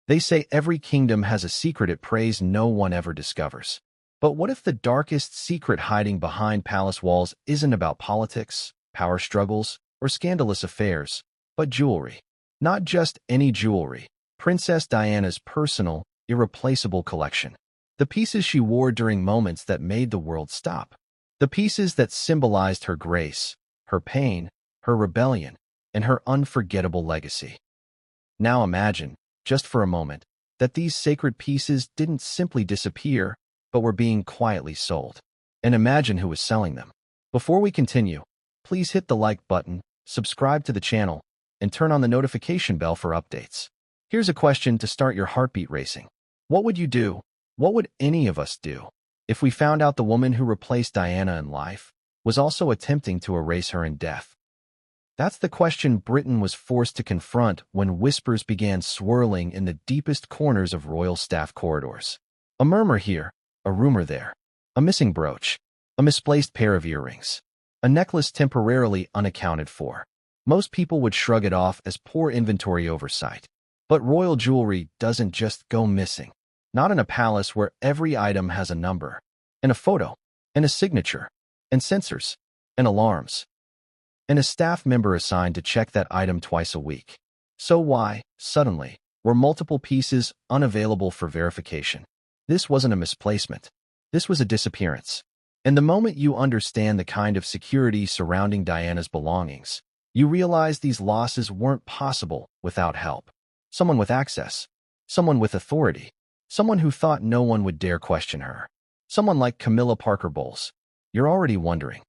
They say every kingdom has a secret it prays no one ever discovers. But what if the darkest secret hiding behind palace walls isn't about politics, power struggles, or scandalous affairs, but jewelry? Not just any jewelry. Princess Diana's personal, irreplaceable collection. The pieces she wore during moments that made the world stop. The pieces that symbolized her grace, her pain, her rebellion, and her unforgettable legacy. Now imagine, just for a moment, that these sacred pieces didn't simply disappear, but were being quietly sold. And imagine who was selling them. Before we continue, please hit the like button, subscribe to the channel, and turn on the notification bell for updates. Here's a question to start your heartbeat racing. What would you do? What would any of us do if we found out the woman who replaced Diana in life was also attempting to erase her in death? That's the question Britain was forced to confront when whispers began swirling in the deepest corners of royal staff corridors. A murmur here, a rumor there, a missing brooch, a misplaced pair of earrings, a necklace temporarily unaccounted for. Most people would shrug it off as poor inventory oversight. But royal jewelry doesn't just go missing. Not in a palace where every item has a number, and a photo, and a signature, and sensors, and alarms, and a staff member assigned to check that item twice a week. So why, suddenly, were multiple pieces unavailable for verification? This wasn't a misplacement. This was a disappearance. And the moment you understand the kind of security surrounding Diana's belongings, you realize these losses weren't possible without help. Someone with access, someone with authority, someone who thought no one would dare question her. Someone like Camilla Parker Bowles. You're already wondering,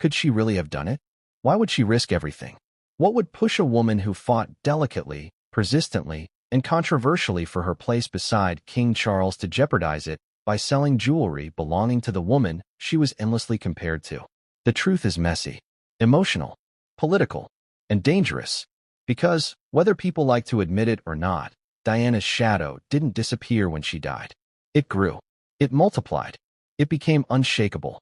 could she really have done it? Why would she risk everything? What would push a woman who fought delicately, persistently, and controversially for her place beside King Charles to jeopardize it by selling jewelry belonging to the woman she was endlessly compared to? The truth is messy, emotional, political, and dangerous. Because, whether people like to admit it or not, Diana's shadow didn't disappear when she died. It grew. It multiplied. It became unshakable.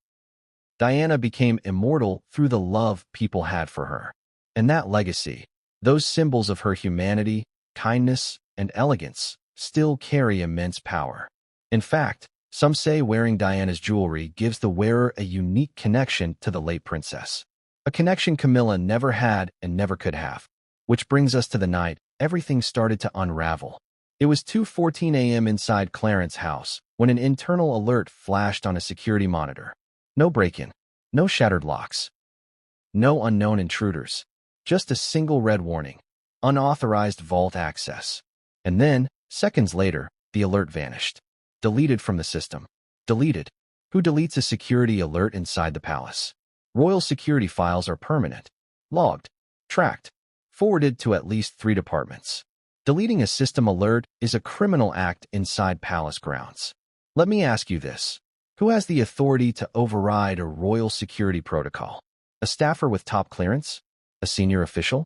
Diana became immortal through the love people had for her. And that legacy, those symbols of her humanity, kindness, and elegance, still carry immense power. In fact, some say wearing Diana's jewelry gives the wearer a unique connection to the late princess. A connection Camilla never had and never could have. Which brings us to the night everything started to unravel. It was 2:14 a.m. inside Clarence's house when an internal alert flashed on a security monitor. No break-in, no shattered locks, no unknown intruders, just a single red warning: unauthorized vault access. And then, seconds later, the alert vanished. Deleted from the system. Deleted. Who deletes a security alert inside the palace? Royal security files are permanent, logged, tracked, forwarded to at least 3 departments. Deleting a system alert is a criminal act inside palace grounds. Let me ask you this. Who has the authority to override a royal security protocol? A staffer with top clearance? A senior official?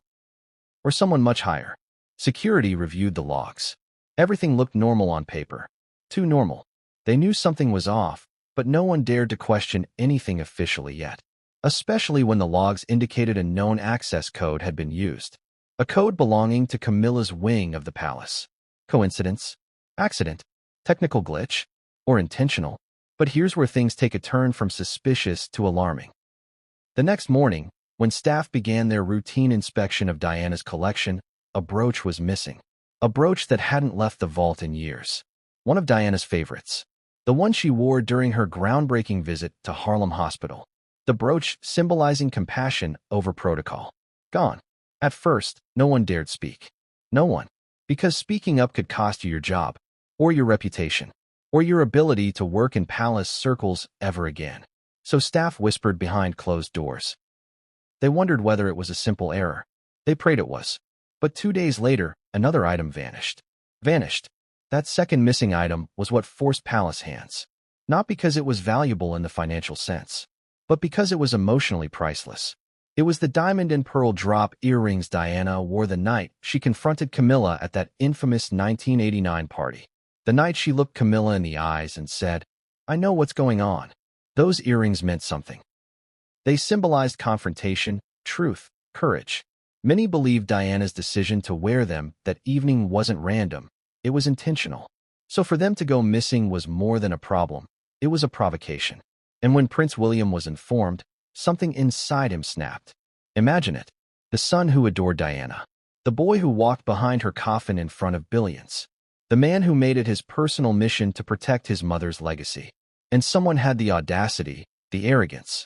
Or someone much higher? Security reviewed the logs. Everything looked normal on paper. Too normal. They knew something was off, but no one dared to question anything officially yet. Especially when the logs indicated a known access code had been used. A code belonging to Camilla's wing of the palace. Coincidence? Accident? Technical glitch? Or intentional? But here's where things take a turn from suspicious to alarming. The next morning, when staff began their routine inspection of Diana's collection, a brooch was missing. A brooch that hadn't left the vault in years. One of Diana's favorites. The one she wore during her groundbreaking visit to Harlem Hospital. The brooch symbolizing compassion over protocol. Gone. At first, no one dared speak. No one. Because speaking up could cost you your job, or your reputation, or your ability to work in palace circles ever again. So staff whispered behind closed doors. They wondered whether it was a simple error. They prayed it was. But 2 days later, another item vanished. Vanished. That second missing item was what forced palace hands. Not because it was valuable in the financial sense, but because it was emotionally priceless. It was the diamond and pearl drop earrings Diana wore the night she confronted Camilla at that infamous 1989 party. The night she looked Camilla in the eyes and said, "I know what's going on." Those earrings meant something. They symbolized confrontation, truth, courage. Many believed Diana's decision to wear them that evening wasn't random. It was intentional. So for them to go missing was more than a problem. It was a provocation. And when Prince William was informed, something inside him snapped. Imagine it. The son who adored Diana. The boy who walked behind her coffin in front of billions. The man who made it his personal mission to protect his mother's legacy. And someone had the audacity, the arrogance,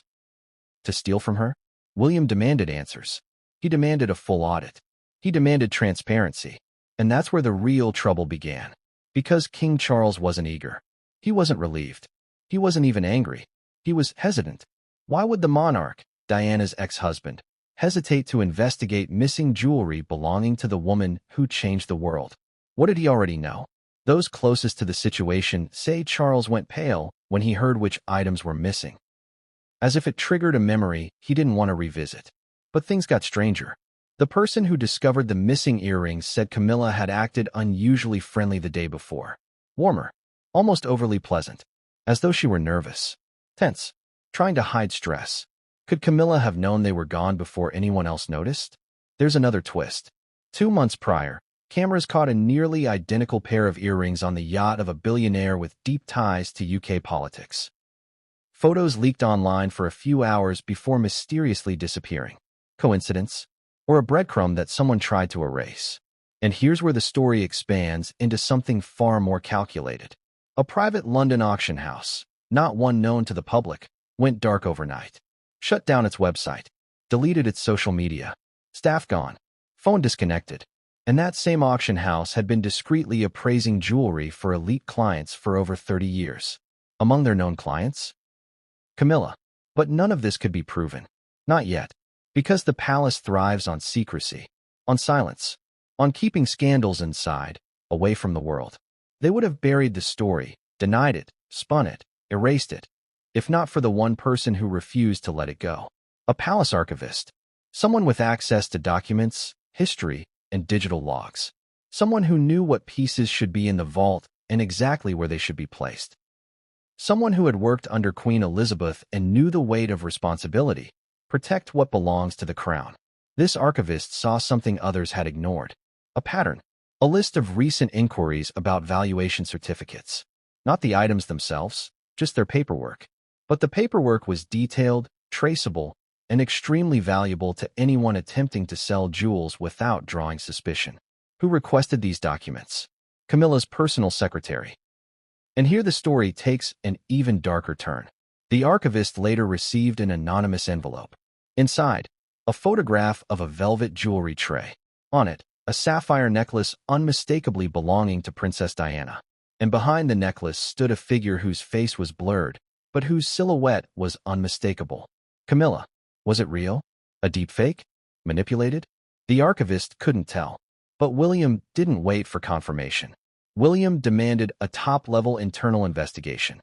to steal from her? William demanded answers. He demanded a full audit. He demanded transparency. And that's where the real trouble began. Because King Charles wasn't eager. He wasn't relieved. He wasn't even angry. He was hesitant. Why would the monarch, Diana's ex-husband, hesitate to investigate missing jewelry belonging to the woman who changed the world? What did he already know? Those closest to the situation say Charles went pale when he heard which items were missing. As if it triggered a memory he didn't want to revisit. But things got stranger. The person who discovered the missing earrings said Camilla had acted unusually friendly the day before. Warmer. Almost overly pleasant. As though she were nervous. Tense. Trying to hide stress. Could Camilla have known they were gone before anyone else noticed? There's another twist. 2 months prior, cameras caught a nearly identical pair of earrings on the yacht of a billionaire with deep ties to UK politics. Photos leaked online for a few hours before mysteriously disappearing. Coincidence? Or a breadcrumb that someone tried to erase? And here's where the story expands into something far more calculated. A private London auction house, not one known to the public, went dark overnight. Shut down its website. Deleted its social media. Staff gone. Phone disconnected. And that same auction house had been discreetly appraising jewelry for elite clients for over 30 years. Among their known clients? Camilla. But none of this could be proven. Not yet. Because the palace thrives on secrecy. On silence. On keeping scandals inside, away from the world. They would have buried the story, denied it, spun it, erased it, if not for the one person who refused to let it go. A palace archivist. Someone with access to documents, history, and digital logs. Someone who knew what pieces should be in the vault and exactly where they should be placed. Someone who had worked under Queen Elizabeth and knew the weight of responsibility. Protect what belongs to the crown. This archivist saw something others had ignored. A pattern. A list of recent inquiries about valuation certificates. Not the items themselves, just their paperwork. But the paperwork was detailed, traceable, and extremely valuable to anyone attempting to sell jewels without drawing suspicion. Who requested these documents? Camilla's personal secretary. And here the story takes an even darker turn. The archivist later received an anonymous envelope. Inside, a photograph of a velvet jewelry tray. On it, a sapphire necklace unmistakably belonging to Princess Diana. And behind the necklace stood a figure whose face was blurred, but whose silhouette was unmistakable. Camilla. Was it real? A deepfake? Manipulated? The archivist couldn't tell. But William didn't wait for confirmation. William demanded a top-level internal investigation.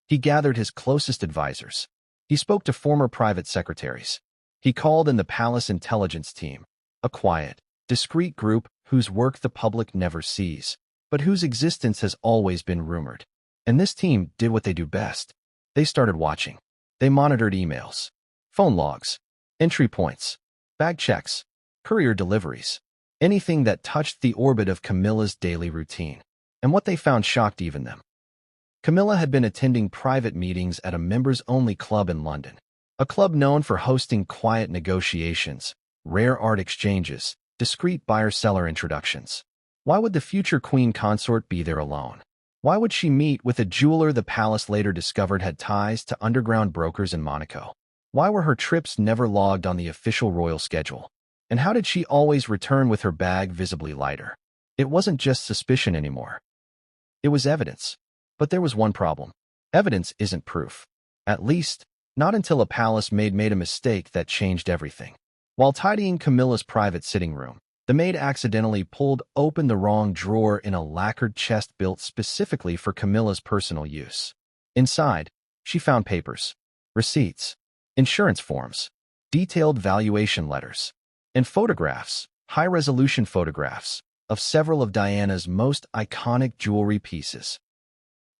He gathered his closest advisors. He spoke to former private secretaries. He called in the palace intelligence team, a quiet, discreet group whose work the public never sees, but whose existence has always been rumored. And this team did what they do best. They started watching. They monitored emails, phone logs, entry points, bag checks, courier deliveries, anything that touched the orbit of Camilla's daily routine. And what they found shocked even them. Camilla had been attending private meetings at a members-only club in London, a club known for hosting quiet negotiations, rare art exchanges, discreet buyer-seller introductions. Why would the future queen consort be there alone? Why would she meet with a jeweler the palace later discovered had ties to underground brokers in Monaco? Why were her trips never logged on the official royal schedule? And how did she always return with her bag visibly lighter? It wasn't just suspicion anymore. It was evidence. But there was one problem. Evidence isn't proof. At least, not until a palace maid made a mistake that changed everything. While tidying Camilla's private sitting room, the maid accidentally pulled open the wrong drawer in a lacquered chest built specifically for Camilla's personal use. Inside, she found papers, receipts, insurance forms, detailed valuation letters, and photographs, high-resolution photographs, of several of Diana's most iconic jewelry pieces.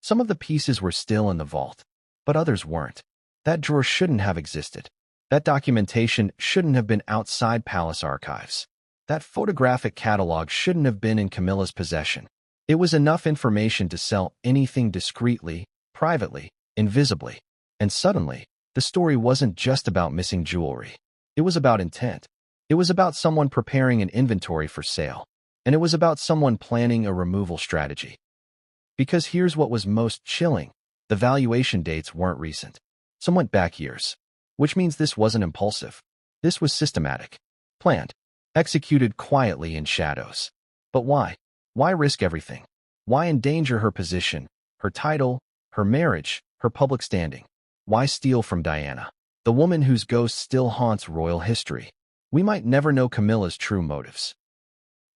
Some of the pieces were still in the vault, but others weren't. That drawer shouldn't have existed. That documentation shouldn't have been outside palace archives. That photographic catalog shouldn't have been in Camilla's possession. It was enough information to sell anything discreetly, privately, invisibly. And suddenly, the story wasn't just about missing jewelry. It was about intent. It was about someone preparing an inventory for sale. And it was about someone planning a removal strategy. Because here's what was most chilling. The valuation dates weren't recent. Some went back years. Which means this wasn't impulsive. This was systematic. Planned. Executed quietly in shadows. But why? Why risk everything? Why endanger her position, her title, her marriage, her public standing? Why steal from Diana, the woman whose ghost still haunts royal history? We might never know Camilla's true motives.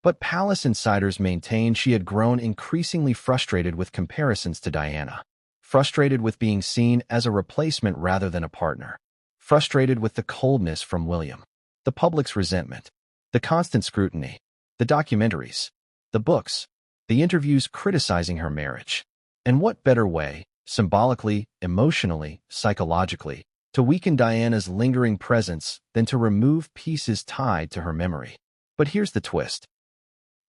But palace insiders maintained she had grown increasingly frustrated with comparisons to Diana. Frustrated with being seen as a replacement rather than a partner. Frustrated with the coldness from William. The public's resentment. The constant scrutiny. The documentaries. The books. The interviews criticizing her marriage. And what better way, symbolically, emotionally, psychologically, to weaken Diana's lingering presence than to remove pieces tied to her memory? But here's the twist.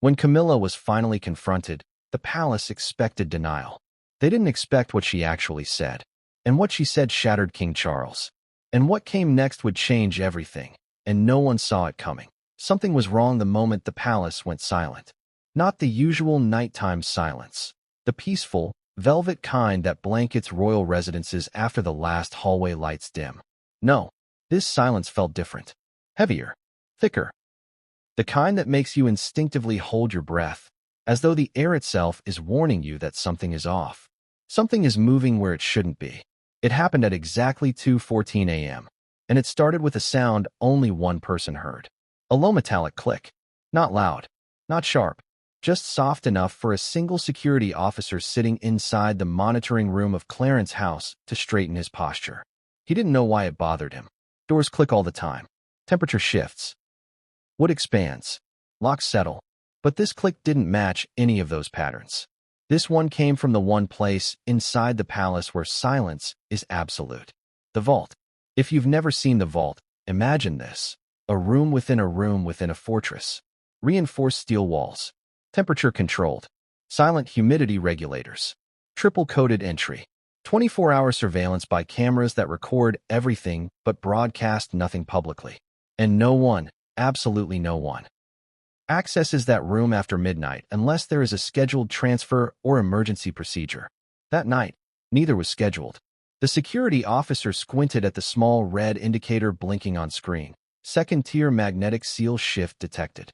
When Camilla was finally confronted, the palace expected denial. They didn't expect what she actually said. And what she said shattered King Charles. And what came next would change everything. And no one saw it coming. Something was wrong the moment the palace went silent. Not the usual nighttime silence. The peaceful, velvet kind that blankets royal residences after the last hallway lights dim. No, this silence felt different. Heavier. Thicker. The kind that makes you instinctively hold your breath, as though the air itself is warning you that something is off. Something is moving where it shouldn't be. It happened at exactly 2:14 a.m., and it started with a sound only one person heard. A low metallic click. Not loud, not sharp, just soft enough for a single security officer sitting inside the monitoring room of Clarence's house to straighten his posture. He didn't know why it bothered him. Doors click all the time. Temperature shifts. Wood expands. Locks settle. But this click didn't match any of those patterns. This one came from the one place inside the palace where silence is absolute. The vault. If you've never seen the vault, imagine this. A room within a fortress. Reinforced steel walls. Temperature controlled. Silent humidity regulators. Triple-coded entry. 24-hour surveillance by cameras that record everything but broadcast nothing publicly. And no one, absolutely no one, accesses that room after midnight unless there is a scheduled transfer or emergency procedure. That night, neither was scheduled. The security officer squinted at the small red indicator blinking on screen. Second-tier magnetic seal shift detected.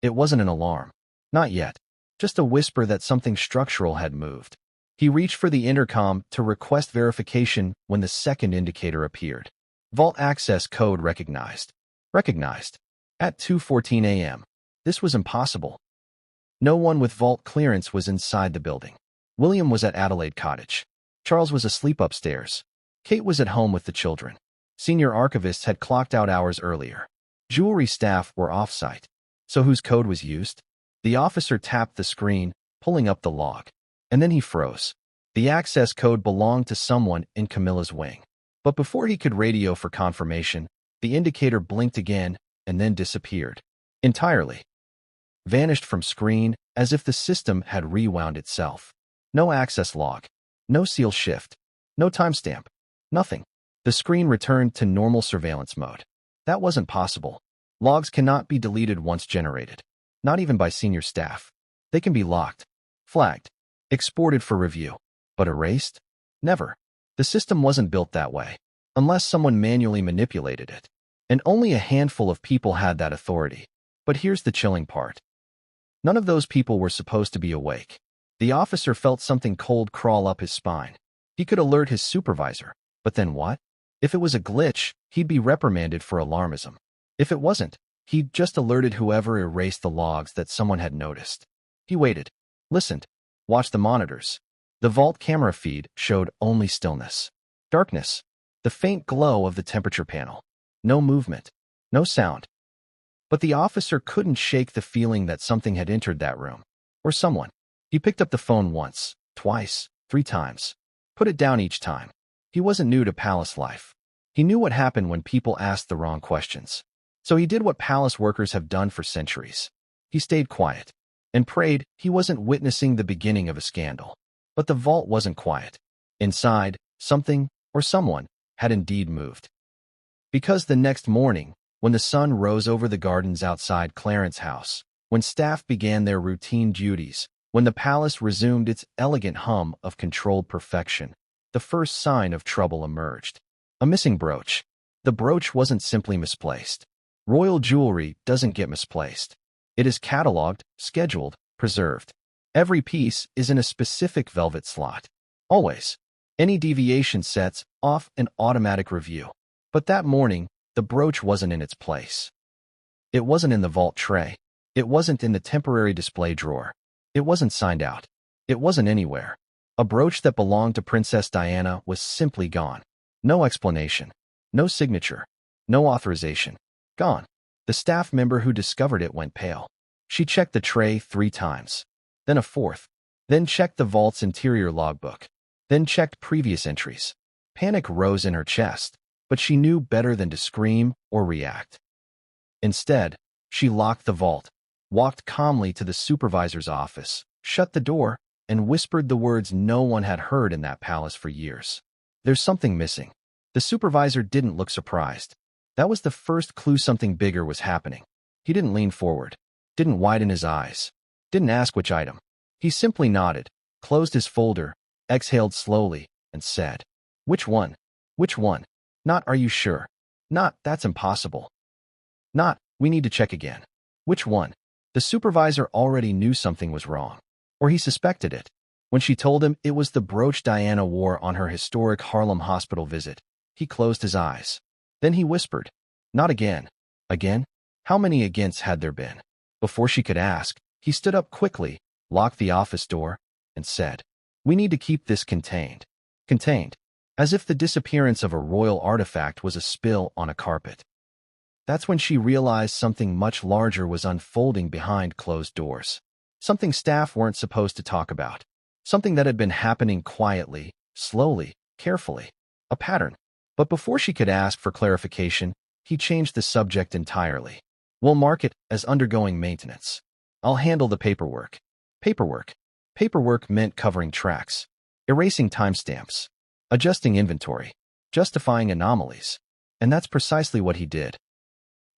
It wasn't an alarm. Not yet. Just a whisper that something structural had moved. He reached for the intercom to request verification when the second indicator appeared. Vault access code recognized. Recognized. At 2:14 a.m. This was impossible. No one with vault clearance was inside the building. William was at Adelaide Cottage. Charles was asleep upstairs. Kate was at home with the children. Senior archivists had clocked out hours earlier. Jewelry staff were off-site. So whose code was used? The officer tapped the screen, pulling up the log. And then he froze. The access code belonged to someone in Camilla's wing. But before he could radio for confirmation, the indicator blinked again and then disappeared. Entirely. Vanished from screen as if the system had rewound itself. No access log. No seal shift. No timestamp. Nothing. The screen returned to normal surveillance mode. That wasn't possible. Logs cannot be deleted once generated. Not even by senior staff. They can be locked, flagged, exported for review. But erased? Never. The system wasn't built that way. Unless someone manually manipulated it. And only a handful of people had that authority. But here's the chilling part. None of those people were supposed to be awake. The officer felt something cold crawl up his spine. He could alert his supervisor. But then what? If it was a glitch, he'd be reprimanded for alarmism. If it wasn't, he'd just alerted whoever erased the logs that someone had noticed. He waited, listened, watched the monitors. The vault camera feed showed only stillness. Darkness. The faint glow of the temperature panel. No movement. No sound. But the officer couldn't shake the feeling that something had entered that room. Or someone. He picked up the phone once, twice, 3 times. Put it down each time. He wasn't new to palace life. He knew what happened when people asked the wrong questions. So he did what palace workers have done for centuries. He stayed quiet. and prayed he wasn't witnessing the beginning of a scandal. But the vault wasn't quiet. Inside, something, or someone, had indeed moved. Because the next morning, when the sun rose over the gardens outside Clarence's house, when staff began their routine duties, when the palace resumed its elegant hum of controlled perfection, the first sign of trouble emerged. A missing brooch. The brooch wasn't simply misplaced. Royal jewelry doesn't get misplaced. It is catalogued, scheduled, preserved. Every piece is in a specific velvet slot. Always. Any deviation sets off an automatic review. But that morning, the brooch wasn't in its place. It wasn't in the vault tray. It wasn't in the temporary display drawer. It wasn't signed out. It wasn't anywhere. A brooch that belonged to Princess Diana was simply gone. No explanation. No signature. No authorization. Gone. The staff member who discovered it went pale. She checked the tray 3 times. Then a 4th. Then checked the vault's interior logbook. Then checked previous entries. Panic rose in her chest, but she knew better than to scream or react. Instead, she locked the vault, walked calmly to the supervisor's office, shut the door, and whispered the words no one had heard in that palace for years. There's something missing. The supervisor didn't look surprised. That was the first clue something bigger was happening. He didn't lean forward, didn't widen his eyes, didn't ask which item. He simply nodded, closed his folder, exhaled slowly, and said, "Which one? Which one? Not, are you sure? Not, that's impossible. Not, we need to check again. Which one?" The supervisor already knew something was wrong, or he suspected it. When she told him it was the brooch Diana wore on her historic Harlem hospital visit, he closed his eyes. Then he whispered, "Not again." Again? How many agains had there been? Before she could ask, he stood up quickly, locked the office door, and said, "We need to keep this contained." Contained. As if the disappearance of a royal artifact was a spill on a carpet. That's when she realized something much larger was unfolding behind closed doors. Something staff weren't supposed to talk about. Something that had been happening quietly, slowly, carefully. A pattern. But before she could ask for clarification, he changed the subject entirely. "We'll mark it as undergoing maintenance. I'll handle the paperwork." Paperwork. Paperwork meant covering tracks, erasing timestamps, adjusting inventory, justifying anomalies. And that's precisely what he did.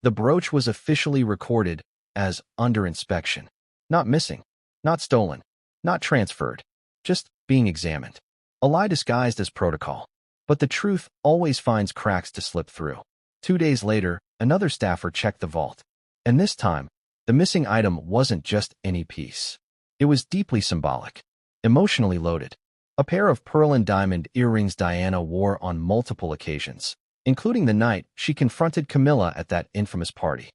The brooch was officially recorded as under inspection. Not missing, not stolen, not transferred, just being examined. A lie disguised as protocol. But the truth always finds cracks to slip through. 2 days later, another staffer checked the vault. And this time, the missing item wasn't just any piece. It was deeply symbolic, emotionally loaded. A pair of pearl and diamond earrings Diana wore on multiple occasions, including the night she confronted Camilla at that infamous party.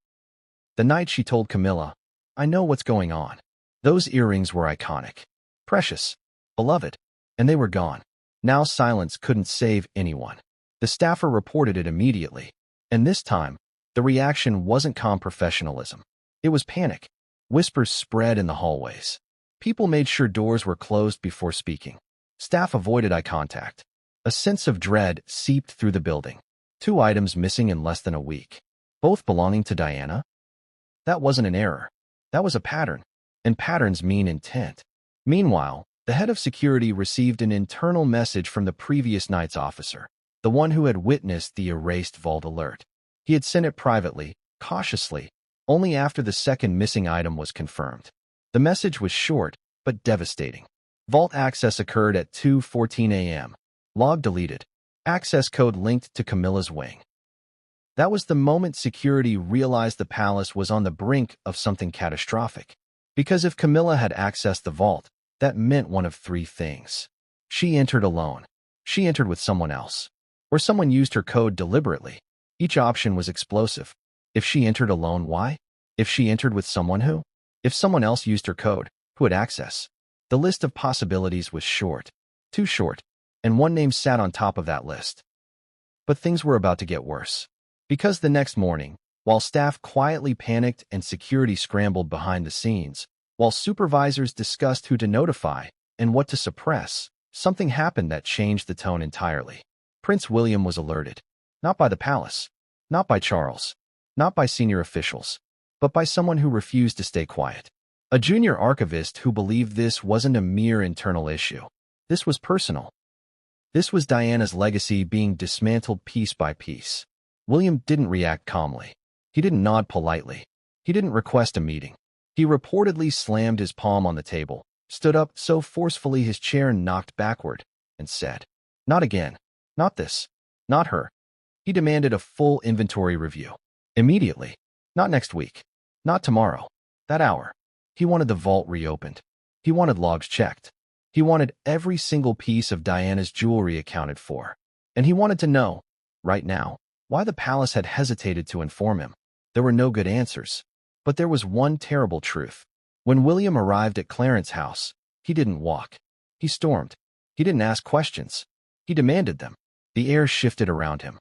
The night she told Camilla, "I know what's going on." Those earrings were iconic, precious, beloved, and they were gone. Now silence couldn't save anyone. The staffer reported it immediately, and this time, the reaction wasn't calm professionalism. It was panic. Whispers spread in the hallways. People made sure doors were closed before speaking. Staff avoided eye contact. A sense of dread seeped through the building. 2 items missing in less than a week. Both belonging to Diana? That wasn't an error. That was a pattern. And patterns mean intent. Meanwhile, the head of security received an internal message from the previous night's officer, the one who had witnessed the erased vault alert. He had sent it privately, cautiously, only after the second missing item was confirmed. The message was short, but devastating. Vault access occurred at 2:14 a.m. Log deleted. Access code linked to Camilla's wing. That was the moment security realized the palace was on the brink of something catastrophic. Because if Camilla had accessed the vault, that meant one of 3 things. She entered alone. She entered with someone else. Or someone used her code deliberately. Each option was explosive. If she entered alone, why? If she entered with someone who? If someone else used her code, who had access? The list of possibilities was short. Too short. And one name sat on top of that list. But things were about to get worse. Because the next morning, while staff quietly panicked and security scrambled behind the scenes, while supervisors discussed who to notify and what to suppress, something happened that changed the tone entirely. Prince William was alerted. Not by the palace. Not by Charles. Not by senior officials. But by someone who refused to stay quiet. A junior archivist who believed this wasn't a mere internal issue. This was personal. This was Diana's legacy being dismantled piece by piece. William didn't react calmly. He didn't nod politely. He didn't request a meeting. He reportedly slammed his palm on the table, stood up so forcefully his chair knocked backward, and said, "Not again. Not this. Not her." He demanded a full inventory review. Immediately. Not next week. Not tomorrow. That hour. He wanted the vault reopened. He wanted logs checked. He wanted every single piece of Diana's jewelry accounted for. And he wanted to know, right now, why the palace had hesitated to inform him. There were no good answers. But there was one terrible truth. When William arrived at Clarence's house, he didn't walk. He stormed. He didn't ask questions. He demanded them. The air shifted around him.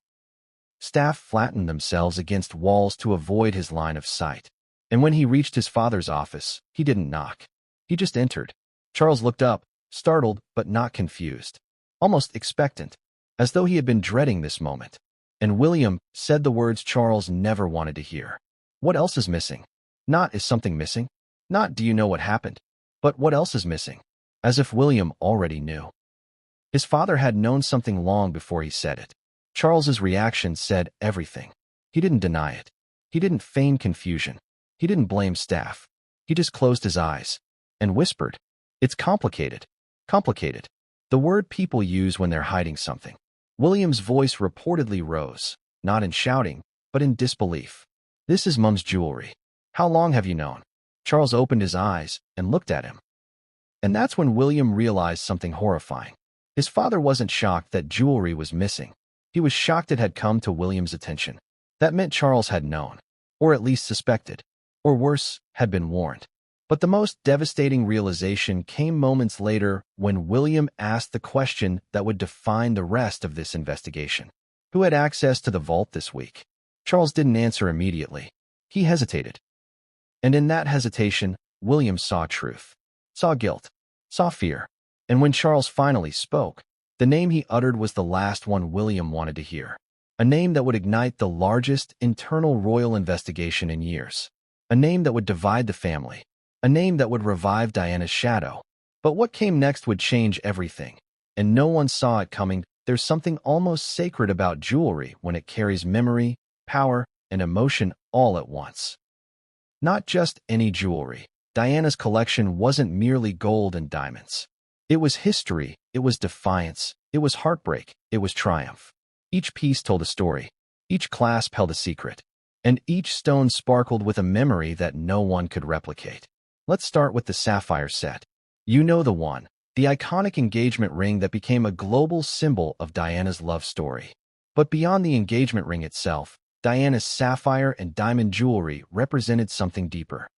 Staff flattened themselves against walls to avoid his line of sight. And when he reached his father's office, he didn't knock. He just entered. Charles looked up, startled but not confused, almost expectant, as though he had been dreading this moment. And William said the words Charles never wanted to hear. "What else is missing?" Not "is something missing?" Not "do you know what happened?" But "what else is missing?" As if William already knew. His father had known something long before he said it. Charles's reaction said everything. He didn't deny it. He didn't feign confusion. He didn't blame staff. He just closed his eyes and whispered, "It's complicated. Complicated." The word people use when they're hiding something. William's voice reportedly rose, not in shouting, but in disbelief. "This is Mum's jewelry. How long have you known?" Charles opened his eyes and looked at him. And that's when William realized something horrifying. His father wasn't shocked that jewelry was missing. He was shocked it had come to William's attention. That meant Charles had known, or at least suspected, or worse, had been warned. But the most devastating realization came moments later when William asked the question that would define the rest of this investigation. Who had access to the vault this week? Charles didn't answer immediately. He hesitated. And in that hesitation, William saw truth, saw guilt, saw fear. And when Charles finally spoke, the name he uttered was the last one William wanted to hear. A name that would ignite the largest internal royal investigation in years. A name that would divide the family. A name that would revive Diana's shadow. But what came next would change everything. And no one saw it coming. There's something almost sacred about jewelry when it carries memory, power, and emotion all at once. Not just any jewelry. Diana's collection wasn't merely gold and diamonds. It was history, it was defiance, it was heartbreak, it was triumph. Each piece told a story, each clasp held a secret, and each stone sparkled with a memory that no one could replicate. Let's start with the sapphire set. You know the one, the iconic engagement ring that became a global symbol of Diana's love story. But beyond the engagement ring itself, Diana's sapphire and diamond jewelry represented something deeper.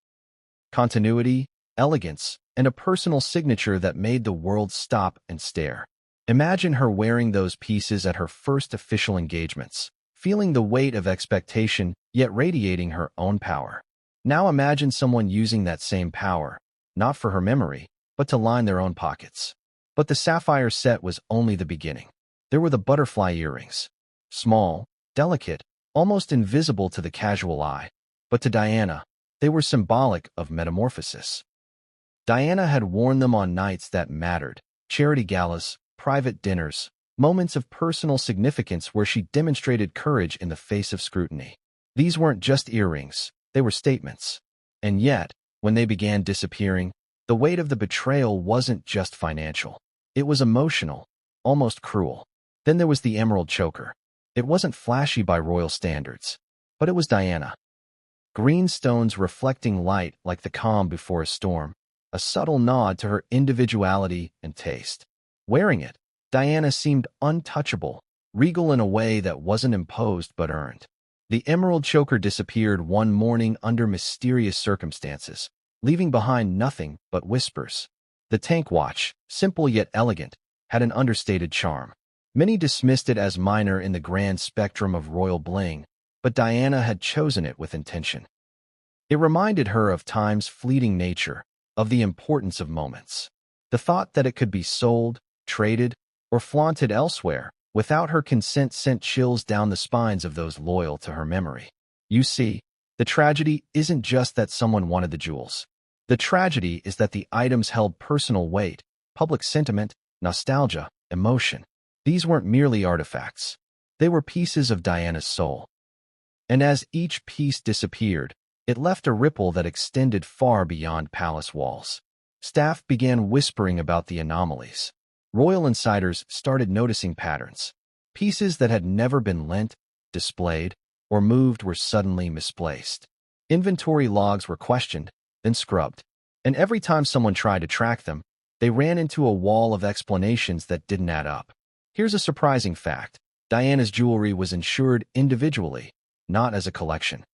Continuity, elegance, and a personal signature that made the world stop and stare. Imagine her wearing those pieces at her first official engagements, feeling the weight of expectation, yet radiating her own power. Now imagine someone using that same power, not for her memory, but to line their own pockets. But the sapphire set was only the beginning. There were the butterfly earrings. Small, delicate, almost invisible to the casual eye. But to Diana, they were symbolic of metamorphosis. Diana had worn them on nights that mattered, charity galas, private dinners, moments of personal significance where she demonstrated courage in the face of scrutiny. These weren't just earrings, they were statements. And yet, when they began disappearing, the weight of the betrayal wasn't just financial. It was emotional, almost cruel. Then there was the emerald choker. It wasn't flashy by royal standards, but it was Diana. Green stones reflecting light like the calm before a storm, a subtle nod to her individuality and taste. Wearing it, Diana seemed untouchable, regal in a way that wasn't imposed but earned. The emerald choker disappeared one morning under mysterious circumstances, leaving behind nothing but whispers. The tank watch, simple yet elegant, had an understated charm. Many dismissed it as minor in the grand spectrum of royal bling, but Diana had chosen it with intention. It reminded her of time's fleeting nature, of the importance of moments. The thought that it could be sold, traded, or flaunted elsewhere without her consent sent chills down the spines of those loyal to her memory. You see, the tragedy isn't just that someone wanted the jewels. The tragedy is that the items held personal weight, public sentiment, nostalgia, emotion. These weren't merely artifacts. They were pieces of Diana's soul. And as each piece disappeared, it left a ripple that extended far beyond palace walls. Staff began whispering about the anomalies. Royal insiders started noticing patterns. Pieces that had never been lent, displayed, or moved were suddenly misplaced. Inventory logs were questioned, then scrubbed. And every time someone tried to track them, they ran into a wall of explanations that didn't add up. Here's a surprising fact. Diana's jewelry was insured individually, not as a collection.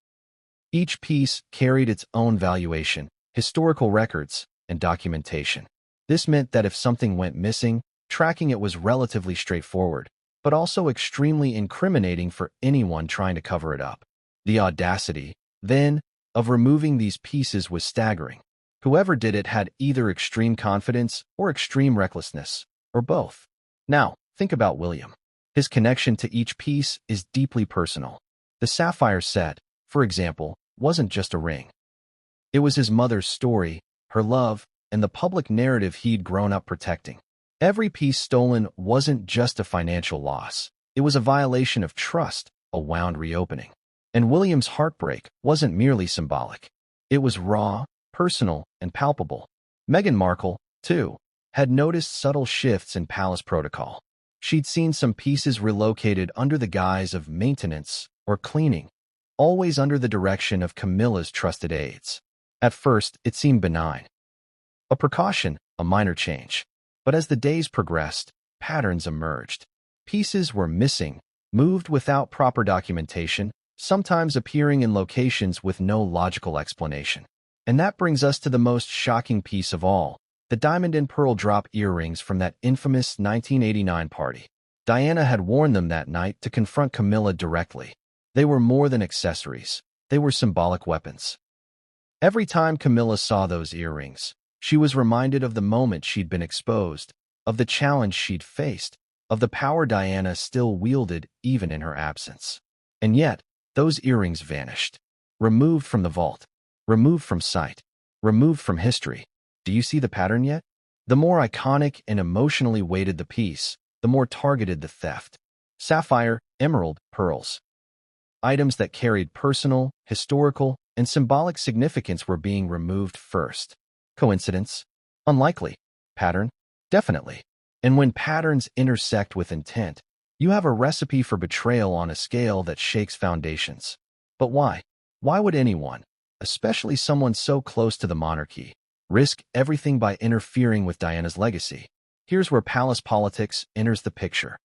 Each piece carried its own valuation, historical records, and documentation. This meant that if something went missing, tracking it was relatively straightforward, but also extremely incriminating for anyone trying to cover it up. The audacity, then, of removing these pieces was staggering. Whoever did it had either extreme confidence or extreme recklessness, or both. Now, think about William. His connection to each piece is deeply personal. The sapphire set, for example, wasn't just a ring. It was his mother's story, her love, and the public narrative he'd grown up protecting. Every piece stolen wasn't just a financial loss. It was a violation of trust, a wound reopening. And William's heartbreak wasn't merely symbolic. It was raw, personal, and palpable. Meghan Markle, too, had noticed subtle shifts in palace protocol. She'd seen some pieces relocated under the guise of maintenance or cleaning, always under the direction of Camilla's trusted aides. At first, it seemed benign. A precaution, a minor change. But as the days progressed, patterns emerged. Pieces were missing, moved without proper documentation, sometimes appearing in locations with no logical explanation. And that brings us to the most shocking piece of all, the diamond and pearl drop earrings from that infamous 1989 party. Diana had worn them that night to confront Camilla directly. They were more than accessories. They were symbolic weapons. Every time Camilla saw those earrings, she was reminded of the moment she'd been exposed, of the challenge she'd faced, of the power Diana still wielded even in her absence. And yet, those earrings vanished. Removed from the vault. Removed from sight. Removed from history. Do you see the pattern yet? The more iconic and emotionally weighted the piece, the more targeted the theft. Sapphire, emerald, pearls. Items that carried personal, historical, and symbolic significance were being removed first. Coincidence? Unlikely. Pattern? Definitely. And when patterns intersect with intent, you have a recipe for betrayal on a scale that shakes foundations. But why? Why would anyone, especially someone so close to the monarchy, risk everything by interfering with Diana's legacy? Here's where palace politics enters the picture.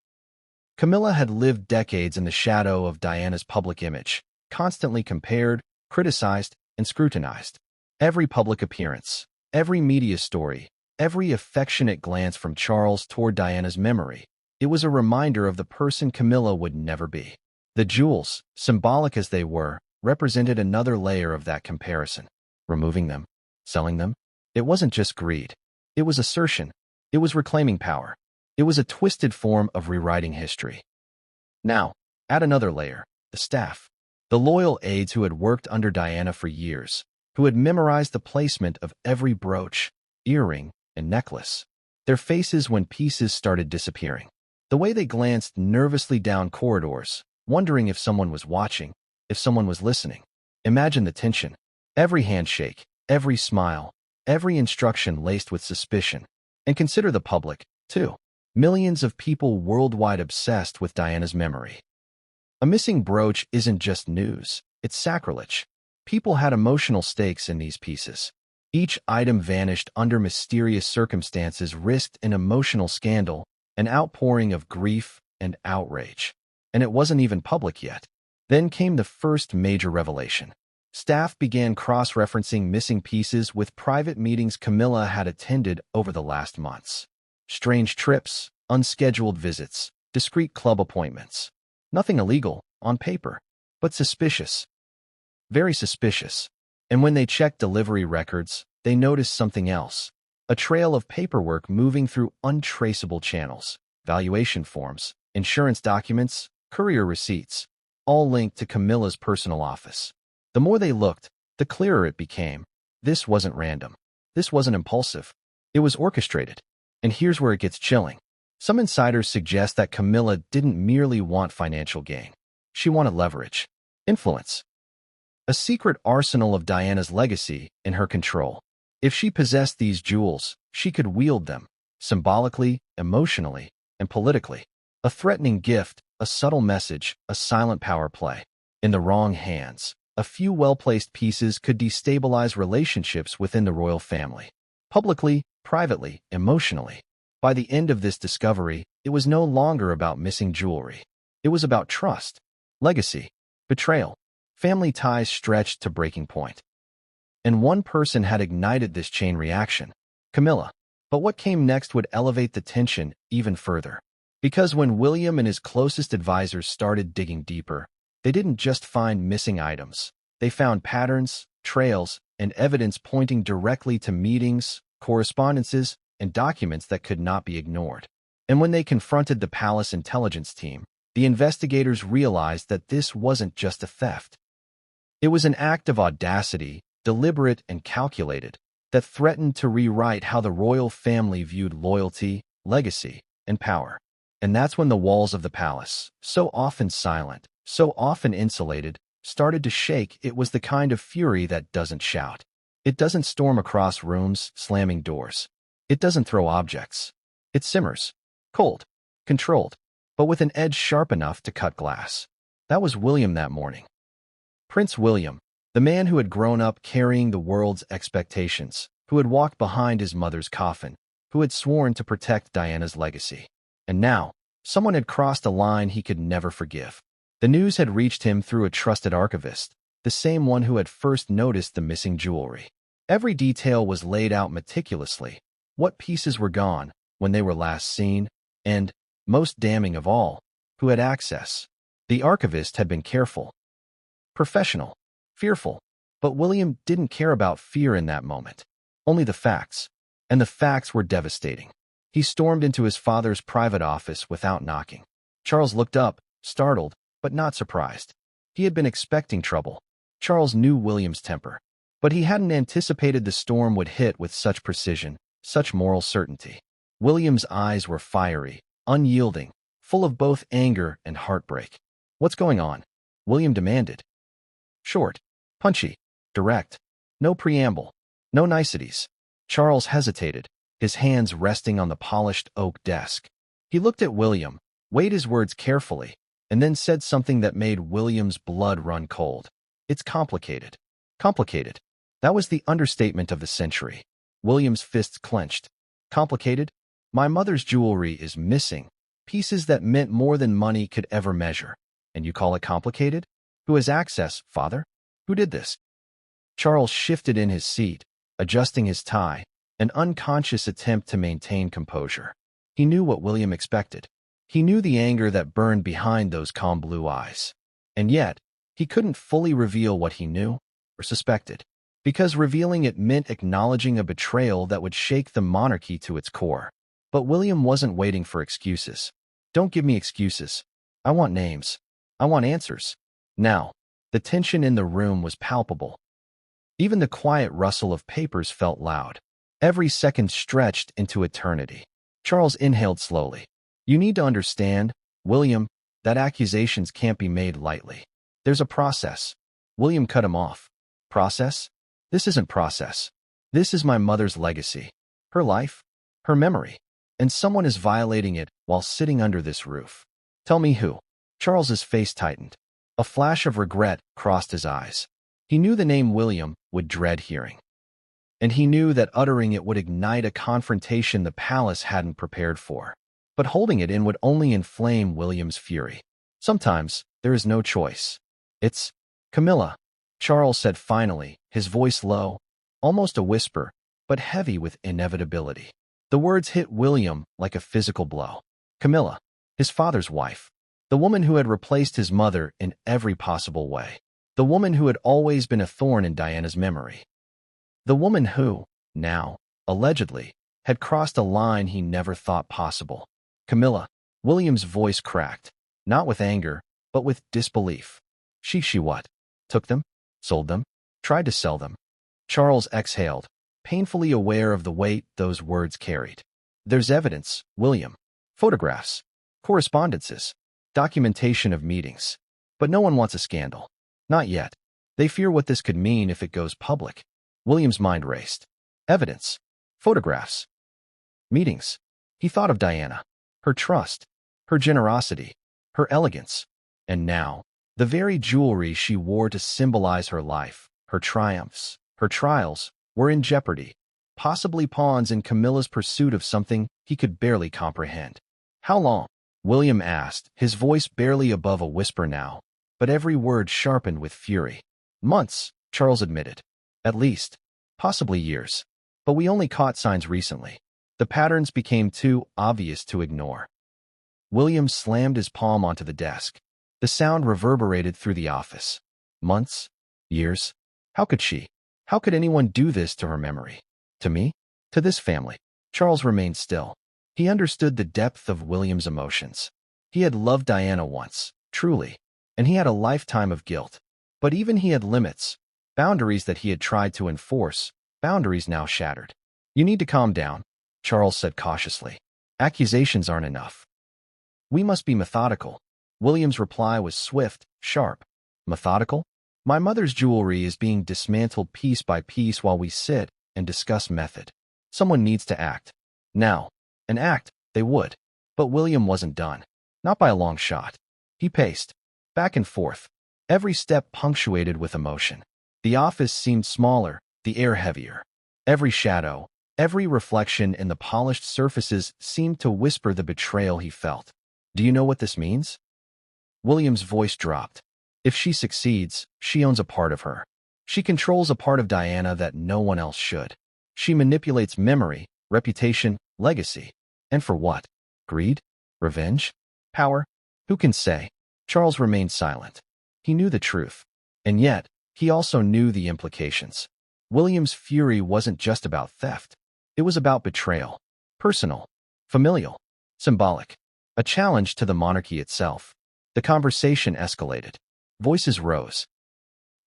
Camilla had lived decades in the shadow of Diana's public image, constantly compared, criticized, and scrutinized. Every public appearance, every media story, every affectionate glance from Charles toward Diana's memory, it was a reminder of the person Camilla would never be. The jewels, symbolic as they were, represented another layer of that comparison. Removing them, selling them, it wasn't just greed. It was assertion. It was reclaiming power. It was a twisted form of rewriting history. Now, add another layer, the staff. The loyal aides who had worked under Diana for years, who had memorized the placement of every brooch, earring, and necklace. Their faces when pieces started disappearing. The way they glanced nervously down corridors, wondering if someone was watching, if someone was listening. Imagine the tension. Every handshake, every smile, every instruction laced with suspicion. And consider the public, too. Millions of people worldwide obsessed with Diana's memory. A missing brooch isn't just news, it's sacrilege. People had emotional stakes in these pieces. Each item vanished under mysterious circumstances risked an emotional scandal, an outpouring of grief and outrage. And it wasn't even public yet. Then came the first major revelation. Staff began cross-referencing missing pieces with private meetings Camilla had attended over the last months. Strange trips, unscheduled visits, discreet club appointments. Nothing illegal, on paper, but suspicious. Very suspicious. And when they checked delivery records, they noticed something else. A trail of paperwork moving through untraceable channels. Valuation forms, insurance documents, courier receipts, all linked to Camilla's personal office. The more they looked, the clearer it became. This wasn't random. This wasn't impulsive. It was orchestrated. And here's where it gets chilling. Some insiders suggest that Camilla didn't merely want financial gain. She wanted leverage, influence, a secret arsenal of Diana's legacy in her control. If she possessed these jewels, she could wield them, symbolically, emotionally, and politically. A threatening gift, a subtle message, a silent power play. In the wrong hands, a few well-placed pieces could destabilize relationships within the royal family. Publicly, privately, emotionally. By the end of this discovery, it was no longer about missing jewelry. It was about trust, legacy, betrayal. Family ties stretched to breaking point. And one person had ignited this chain reaction, Camilla. But what came next would elevate the tension even further. Because when William and his closest advisors started digging deeper, they didn't just find missing items. They found patterns, trails, and evidence pointing directly to meetings, correspondences, and documents that could not be ignored. And when they confronted the palace intelligence team, the investigators realized that this wasn't just a theft. It was an act of audacity, deliberate and calculated, that threatened to rewrite how the royal family viewed loyalty, legacy, and power. And that's when the walls of the palace, so often silent, so often insulated, started to shake. It was the kind of fury that doesn't shout. It doesn't storm across rooms, slamming doors. It doesn't throw objects. It simmers, cold, controlled, but with an edge sharp enough to cut glass. That was William that morning. Prince William, the man who had grown up carrying the world's expectations, who had walked behind his mother's coffin, who had sworn to protect Diana's legacy. And now, someone had crossed a line he could never forgive. The news had reached him through a trusted archivist, the same one who had first noticed the missing jewelry. Every detail was laid out meticulously. What pieces were gone, when they were last seen, and, most damning of all, who had access. The archivist had been careful, professional, fearful, but William didn't care about fear in that moment. Only the facts. And the facts were devastating. He stormed into his father's private office without knocking. Charles looked up, startled, but not surprised. He had been expecting trouble. Charles knew William's temper, but he hadn't anticipated the storm would hit with such precision, such moral certainty. William's eyes were fiery, unyielding, full of both anger and heartbreak. "What's going on?" William demanded. Short, punchy, direct. No preamble, no niceties. Charles hesitated, his hands resting on the polished oak desk. He looked at William, weighed his words carefully, and then said something that made William's blood run cold. "It's complicated." Complicated. That was the understatement of the century. William's fists clenched. Complicated? My mother's jewelry is missing, pieces that meant more than money could ever measure. And you call it complicated? Who has access, father? Who did this? Charles shifted in his seat, adjusting his tie, an unconscious attempt to maintain composure. He knew what William expected. He knew the anger that burned behind those calm blue eyes. And yet, he couldn't fully reveal what he knew or suspected, because revealing it meant acknowledging a betrayal that would shake the monarchy to its core. But William wasn't waiting for excuses. "Don't give me excuses. I want names. I want answers." Now, the tension in the room was palpable. Even the quiet rustle of papers felt loud. Every second stretched into eternity. Charles inhaled slowly. "You need to understand, William, that accusations can't be made lightly. There's a process." William cut him off. "Process? This isn't process. This is my mother's legacy. Her life, her memory. And someone is violating it while sitting under this roof. Tell me who." Charles's face tightened. A flash of regret crossed his eyes. He knew the name William would dread hearing. And he knew that uttering it would ignite a confrontation the palace hadn't prepared for. But holding it in would only inflame William's fury. "Sometimes, there is no choice. It's Camilla," Charles said finally, his voice low, almost a whisper, but heavy with inevitability. The words hit William like a physical blow. Camilla, his father's wife. The woman who had replaced his mother in every possible way. The woman who had always been a thorn in Diana's memory. The woman who, now, allegedly, had crossed a line he never thought possible. Camilla. William's voice cracked, not with anger, but with disbelief. She what? Took them? Sold them? Tried to sell them? Charles exhaled, painfully aware of the weight those words carried. There's evidence, William. Photographs, correspondences, documentation of meetings. But no one wants a scandal. Not yet. They fear what this could mean if it goes public. William's mind raced. Evidence, photographs, meetings. He thought of Diana, her trust, her generosity, her elegance. And now, the very jewelry she wore to symbolize her life, her triumphs, her trials, were in jeopardy, possibly pawns in Camilla's pursuit of something he could barely comprehend. How long? William asked, his voice barely above a whisper now, but every word sharpened with fury. Months, Charles admitted. At least. Possibly years. But we only caught signs recently. The patterns became too obvious to ignore. William slammed his palm onto the desk. The sound reverberated through the office. Months? Years? How could she? How could anyone do this to her memory? To me? To this family? Charles remained still. He understood the depth of William's emotions. He had loved Diana once, truly, and he had a lifetime of guilt. But even he had limits, boundaries that he had tried to enforce, boundaries now shattered. You need to calm down, Charles said cautiously. Accusations aren't enough. We must be methodical. William's reply was swift, sharp. Methodical? My mother's jewelry is being dismantled piece by piece while we sit and discuss method. Someone needs to act. Now. And act, they would. But William wasn't done. Not by a long shot. He paced, back and forth, every step punctuated with emotion. The office seemed smaller, the air heavier. Every shadow, every reflection in the polished surfaces seemed to whisper the betrayal he felt. Do you know what this means? William's voice dropped. If she succeeds, she owns a part of her. She controls a part of Diana that no one else should. She manipulates memory, reputation, legacy. And for what? Greed? Revenge? Power? Who can say? Charles remained silent. He knew the truth. And yet, he also knew the implications. William's fury wasn't just about theft. It was about betrayal. Personal. Familial. Symbolic. A challenge to the monarchy itself. The conversation escalated. Voices rose.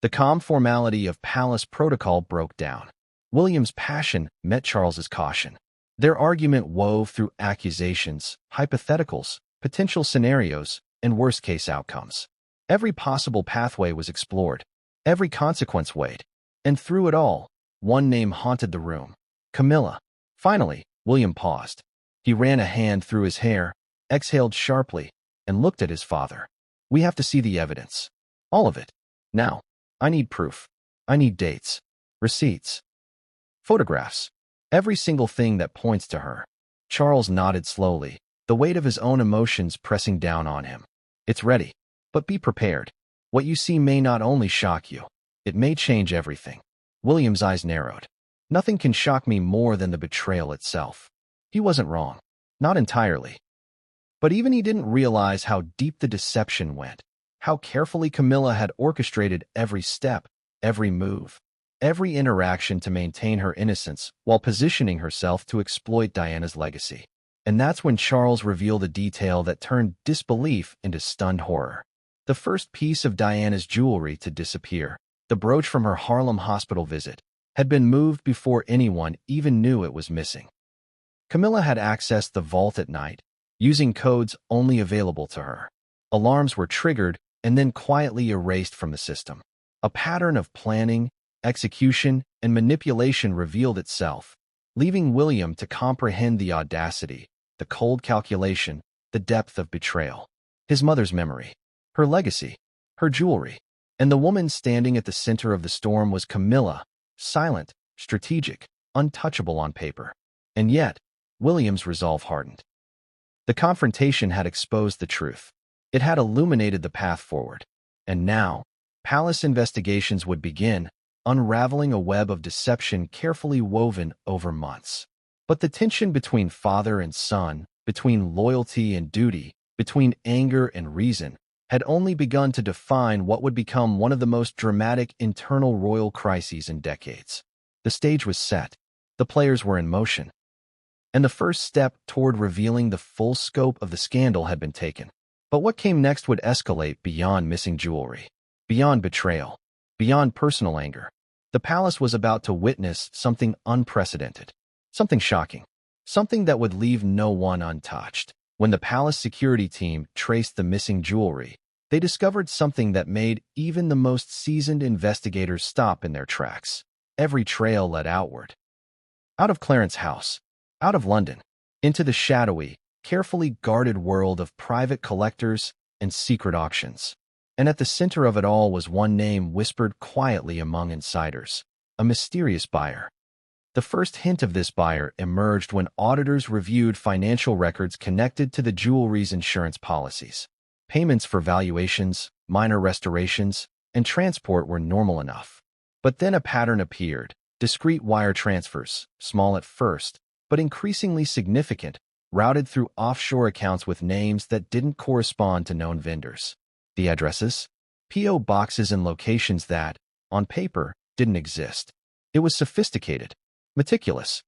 The calm formality of palace protocol broke down. William's passion met Charles's caution. Their argument wove through accusations, hypotheticals, potential scenarios, and worst-case outcomes. Every possible pathway was explored. Every consequence weighed. And through it all, one name haunted the room. Camilla. Finally, William paused. He ran a hand through his hair, exhaled sharply, and looked at his father. We have to see the evidence. All of it. Now. I need proof. I need dates. Receipts. Photographs. Every single thing that points to her. Charles nodded slowly, the weight of his own emotions pressing down on him. It's ready. But be prepared. What you see may not only shock you. It may change everything. William's eyes narrowed. Nothing can shock me more than the betrayal itself. He wasn't wrong. Not entirely. But even he didn't realize how deep the deception went. How carefully Camilla had orchestrated every step, every move, every interaction to maintain her innocence while positioning herself to exploit Diana's legacy. And that's when Charles revealed a detail that turned disbelief into stunned horror. The first piece of Diana's jewelry to disappear, the brooch from her Harlem hospital visit, had been moved before anyone even knew it was missing. Camilla had accessed the vault at night, using codes only available to her. Alarms were triggered and then quietly erased from the system. A pattern of planning, execution, and manipulation revealed itself, leaving William to comprehend the audacity, the cold calculation, the depth of betrayal. His mother's memory, her legacy, her jewelry, and the woman standing at the center of the storm was Camilla, silent, strategic, untouchable on paper. And yet, William's resolve hardened. The confrontation had exposed the truth. It had illuminated the path forward. And now, palace investigations would begin, unraveling a web of deception carefully woven over months. But the tension between father and son, between loyalty and duty, between anger and reason, had only begun to define what would become one of the most dramatic internal royal crises in decades. The stage was set. The players were in motion. And the first step toward revealing the full scope of the scandal had been taken. But what came next would escalate beyond missing jewelry, beyond betrayal, beyond personal anger. The palace was about to witness something unprecedented, something shocking, something that would leave no one untouched. When the palace security team traced the missing jewelry, they discovered something that made even the most seasoned investigators stop in their tracks. Every trail led outward. Out of Clarence's house, out of London, into the shadowy, carefully guarded world of private collectors and secret auctions. And at the center of it all was one name whispered quietly among insiders, a mysterious buyer. The first hint of this buyer emerged when auditors reviewed financial records connected to the jewelry's insurance policies. Payments for valuations, minor restorations, and transport were normal enough. But then a pattern appeared, discrete wire transfers, small at first, but increasingly significant, routed through offshore accounts with names that didn't correspond to known vendors. The addresses, P.O. boxes and locations that, on paper, didn't exist. It was sophisticated, meticulous,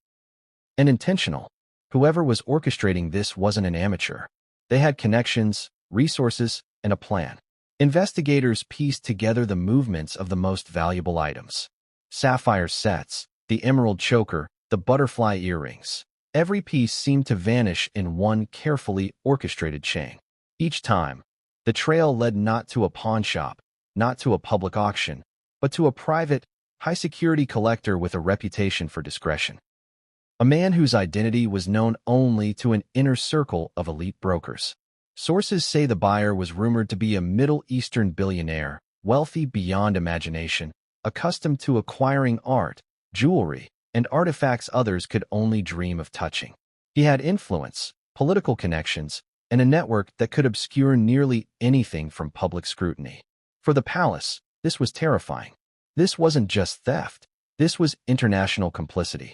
and intentional. Whoever was orchestrating this wasn't an amateur. They had connections, resources, and a plan. Investigators pieced together the movements of the most valuable items. Sapphire sets, the emerald choker, the butterfly earrings. Every piece seemed to vanish in one carefully orchestrated chain. Each time, the trail led not to a pawn shop, not to a public auction, but to a private, high-security collector with a reputation for discretion. A man whose identity was known only to an inner circle of elite brokers. Sources say the buyer was rumored to be a Middle Eastern billionaire, wealthy beyond imagination, accustomed to acquiring art, jewelry, and artifacts others could only dream of touching. He had influence, political connections, and a network that could obscure nearly anything from public scrutiny. For the palace, this was terrifying. This wasn't just theft. This was international complicity.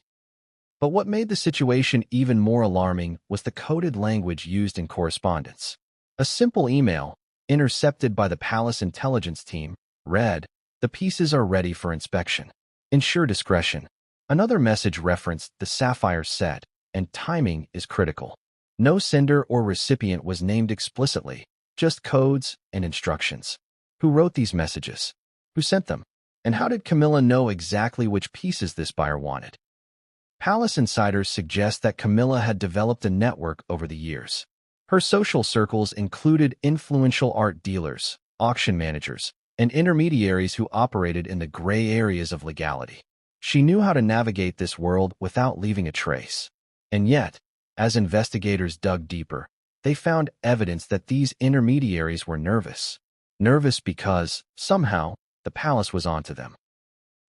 But what made the situation even more alarming was the coded language used in correspondence. A simple email, intercepted by the palace intelligence team, read, "The pieces are ready for inspection. Ensure discretion." Another message referenced the sapphire set, and timing is critical. No sender or recipient was named explicitly, just codes and instructions. Who wrote these messages? Who sent them? And how did Camilla know exactly which pieces this buyer wanted? Palace insiders suggest that Camilla had developed a network over the years. Her social circles included influential art dealers, auction managers, and intermediaries who operated in the gray areas of legality. She knew how to navigate this world without leaving a trace. And yet, as investigators dug deeper, they found evidence that these intermediaries were nervous. Nervous because, somehow, the palace was onto them.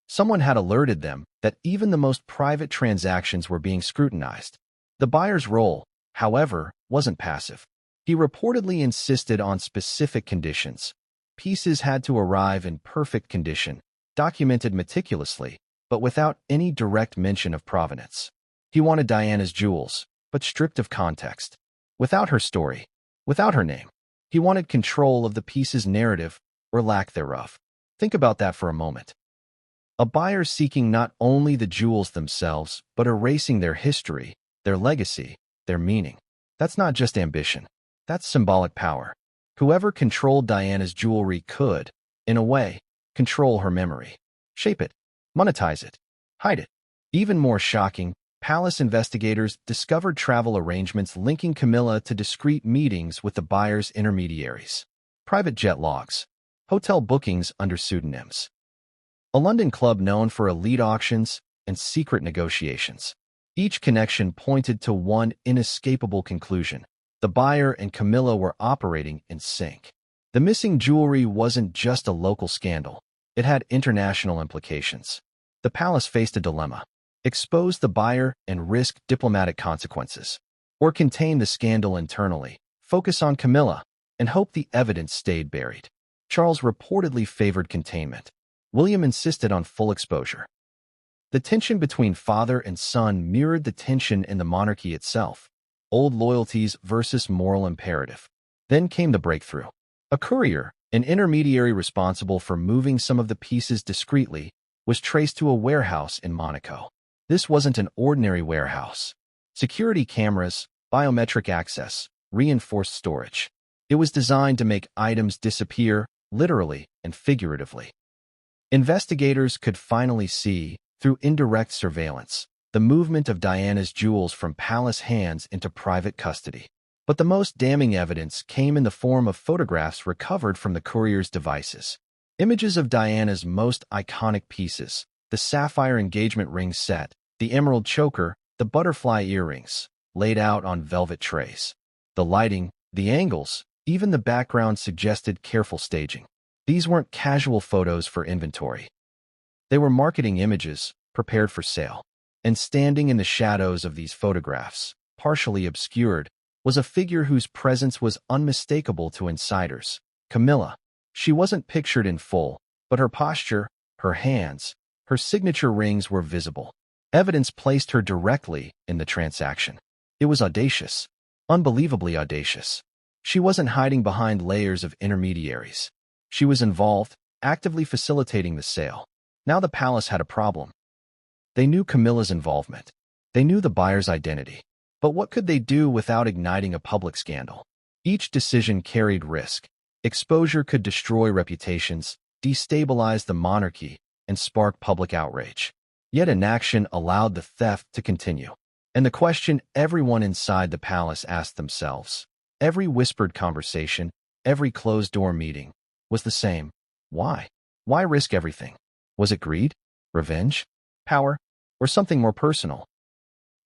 Someone had alerted them that even the most private transactions were being scrutinized. The buyer's role, however, wasn't passive. He reportedly insisted on specific conditions. Pieces had to arrive in perfect condition, documented meticulously, but without any direct mention of provenance. He wanted Diana's jewels, but stripped of context. Without her story, without her name. He wanted control of the piece's narrative, or lack thereof. Think about that for a moment. A buyer seeking not only the jewels themselves, but erasing their history, their legacy, their meaning. That's not just ambition. That's symbolic power. Whoever controlled Diana's jewelry could, in a way, control her memory. Shape it, monetize it, hide it. Even more shocking, palace investigators discovered travel arrangements linking Camilla to discreet meetings with the buyer's intermediaries. Private jet logs, hotel bookings under pseudonyms. A London club known for elite auctions and secret negotiations. Each connection pointed to one inescapable conclusion. The buyer and Camilla were operating in sync. The missing jewelry wasn't just a local scandal. It had international implications. The palace faced a dilemma. Expose the buyer and risk diplomatic consequences. Or contain the scandal internally, focus on Camilla, and hope the evidence stayed buried. Charles reportedly favored containment. William insisted on full exposure. The tension between father and son mirrored the tension in the monarchy itself. Old loyalties versus moral imperative. Then came the breakthrough. A courier, an intermediary responsible for moving some of the pieces discreetly, was traced to a warehouse in Monaco. This wasn't an ordinary warehouse. Security cameras, biometric access, reinforced storage. It was designed to make items disappear, literally and figuratively. Investigators could finally see, through indirect surveillance, the movement of Diana's jewels from palace hands into private custody. But the most damning evidence came in the form of photographs recovered from the courier's devices. Images of Diana's most iconic pieces, the sapphire engagement ring set, the emerald choker, the butterfly earrings, laid out on velvet trays. The lighting, the angles, even the background suggested careful staging. These weren't casual photos for inventory. They were marketing images, prepared for sale. And standing in the shadows of these photographs, partially obscured, was a figure whose presence was unmistakable to insiders. Camilla. She wasn't pictured in full, but her posture, her hands, her signature rings were visible. Evidence placed her directly in the transaction. It was audacious, unbelievably audacious. She wasn't hiding behind layers of intermediaries. She was involved, actively facilitating the sale. Now the palace had a problem. They knew Camilla's involvement. They knew the buyer's identity. But what could they do without igniting a public scandal? Each decision carried risk. Exposure could destroy reputations, destabilize the monarchy, and spark public outrage. Yet inaction allowed the theft to continue. And the question everyone inside the palace asked themselves, every whispered conversation, every closed-door meeting, was the same. Why? Why risk everything? Was it greed? Revenge? Power? Or something more personal?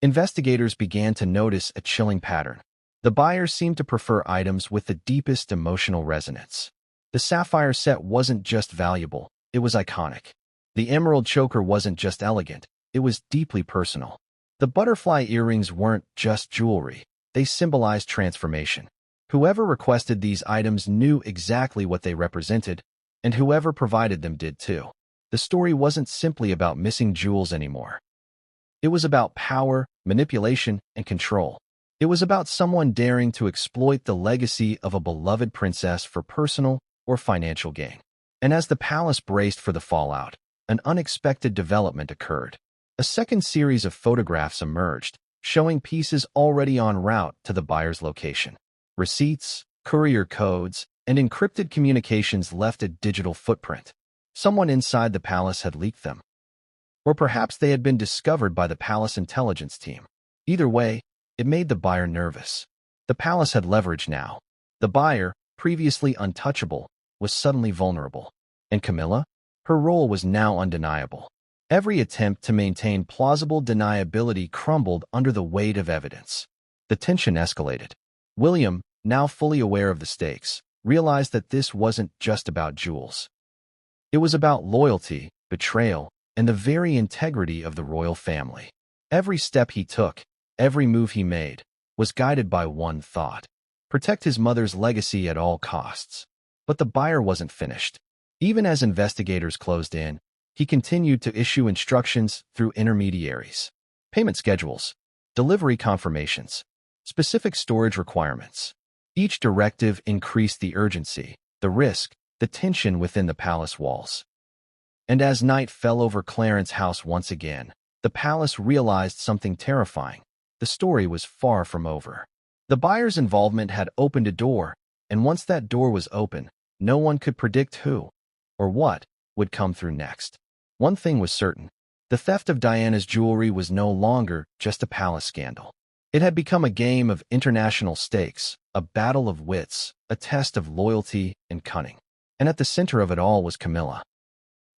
Investigators began to notice a chilling pattern. The buyers seemed to prefer items with the deepest emotional resonance. The sapphire set wasn't just valuable, it was iconic. The emerald choker wasn't just elegant, it was deeply personal. The butterfly earrings weren't just jewelry, they symbolized transformation. Whoever requested these items knew exactly what they represented, and whoever provided them did too. The story wasn't simply about missing jewels anymore. It was about power, manipulation, and control. It was about someone daring to exploit the legacy of a beloved princess for personal or financial gain. And as the palace braced for the fallout, an unexpected development occurred. A second series of photographs emerged, showing pieces already en route to the buyer's location. Receipts, courier codes, and encrypted communications left a digital footprint. Someone inside the palace had leaked them. Or perhaps they had been discovered by the palace intelligence team. Either way, it made the buyer nervous. The palace had leverage now. The buyer, previously untouchable, was suddenly vulnerable. And Camilla? Her role was now undeniable. Every attempt to maintain plausible deniability crumbled under the weight of evidence. The tension escalated. William, now fully aware of the stakes, realized that this wasn't just about jewels. It was about loyalty, betrayal, and the very integrity of the royal family. Every step he took, every move he made, was guided by one thought: protect his mother's legacy at all costs. But the buyer wasn't finished. Even as investigators closed in, he continued to issue instructions through intermediaries. Payment schedules, delivery confirmations, specific storage requirements. Each directive increased the urgency, the risk, the tension within the palace walls. And as night fell over Clarence House once again, the palace realized something terrifying. The story was far from over. The buyer's involvement had opened a door, and once that door was open, no one could predict who or what would come through next. One thing was certain: the theft of Diana's jewelry was no longer just a palace scandal. It had become a game of international stakes, a battle of wits, a test of loyalty and cunning. And at the center of it all was Camilla.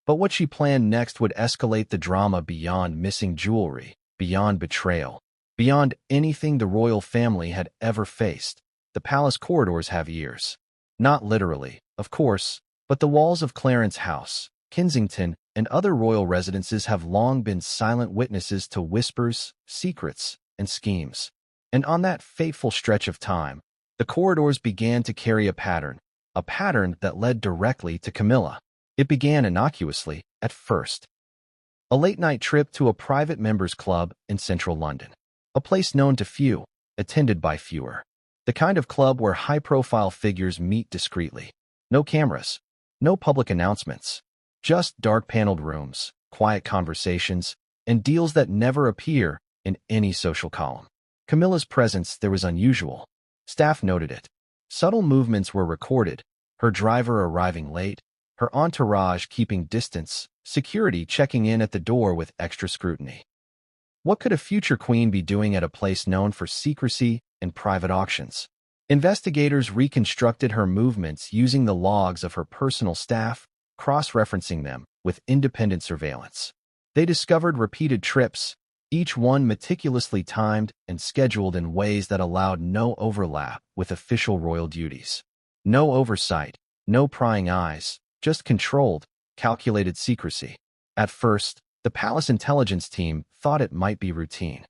But what she planned next would escalate the drama beyond missing jewelry, beyond betrayal, beyond anything the royal family had ever faced. The palace corridors have ears. Not literally, of course, but the walls of Clarence House, Kensington, and other royal residences have long been silent witnesses to whispers, secrets, and schemes. And on that fateful stretch of time, the corridors began to carry a pattern that led directly to Camilla. It began innocuously, at first. A late-night trip to a private members' club in central London. A place known to few, attended by fewer. The kind of club where high-profile figures meet discreetly. No cameras, no public announcements. Just dark-paneled rooms, quiet conversations, and deals that never appear in any social column. Camilla's presence there was unusual. Staff noted it. Subtle movements were recorded, her driver arriving late, her entourage keeping distance, security checking in at the door with extra scrutiny. What could a future queen be doing at a place known for secrecy and private auctions? Investigators reconstructed her movements using the logs of her personal staff, cross-referencing them with independent surveillance. They discovered repeated trips, each one meticulously timed and scheduled in ways that allowed no overlap with official royal duties. No oversight, no prying eyes, just controlled, calculated secrecy. At first, the palace intelligence team thought it might be routine.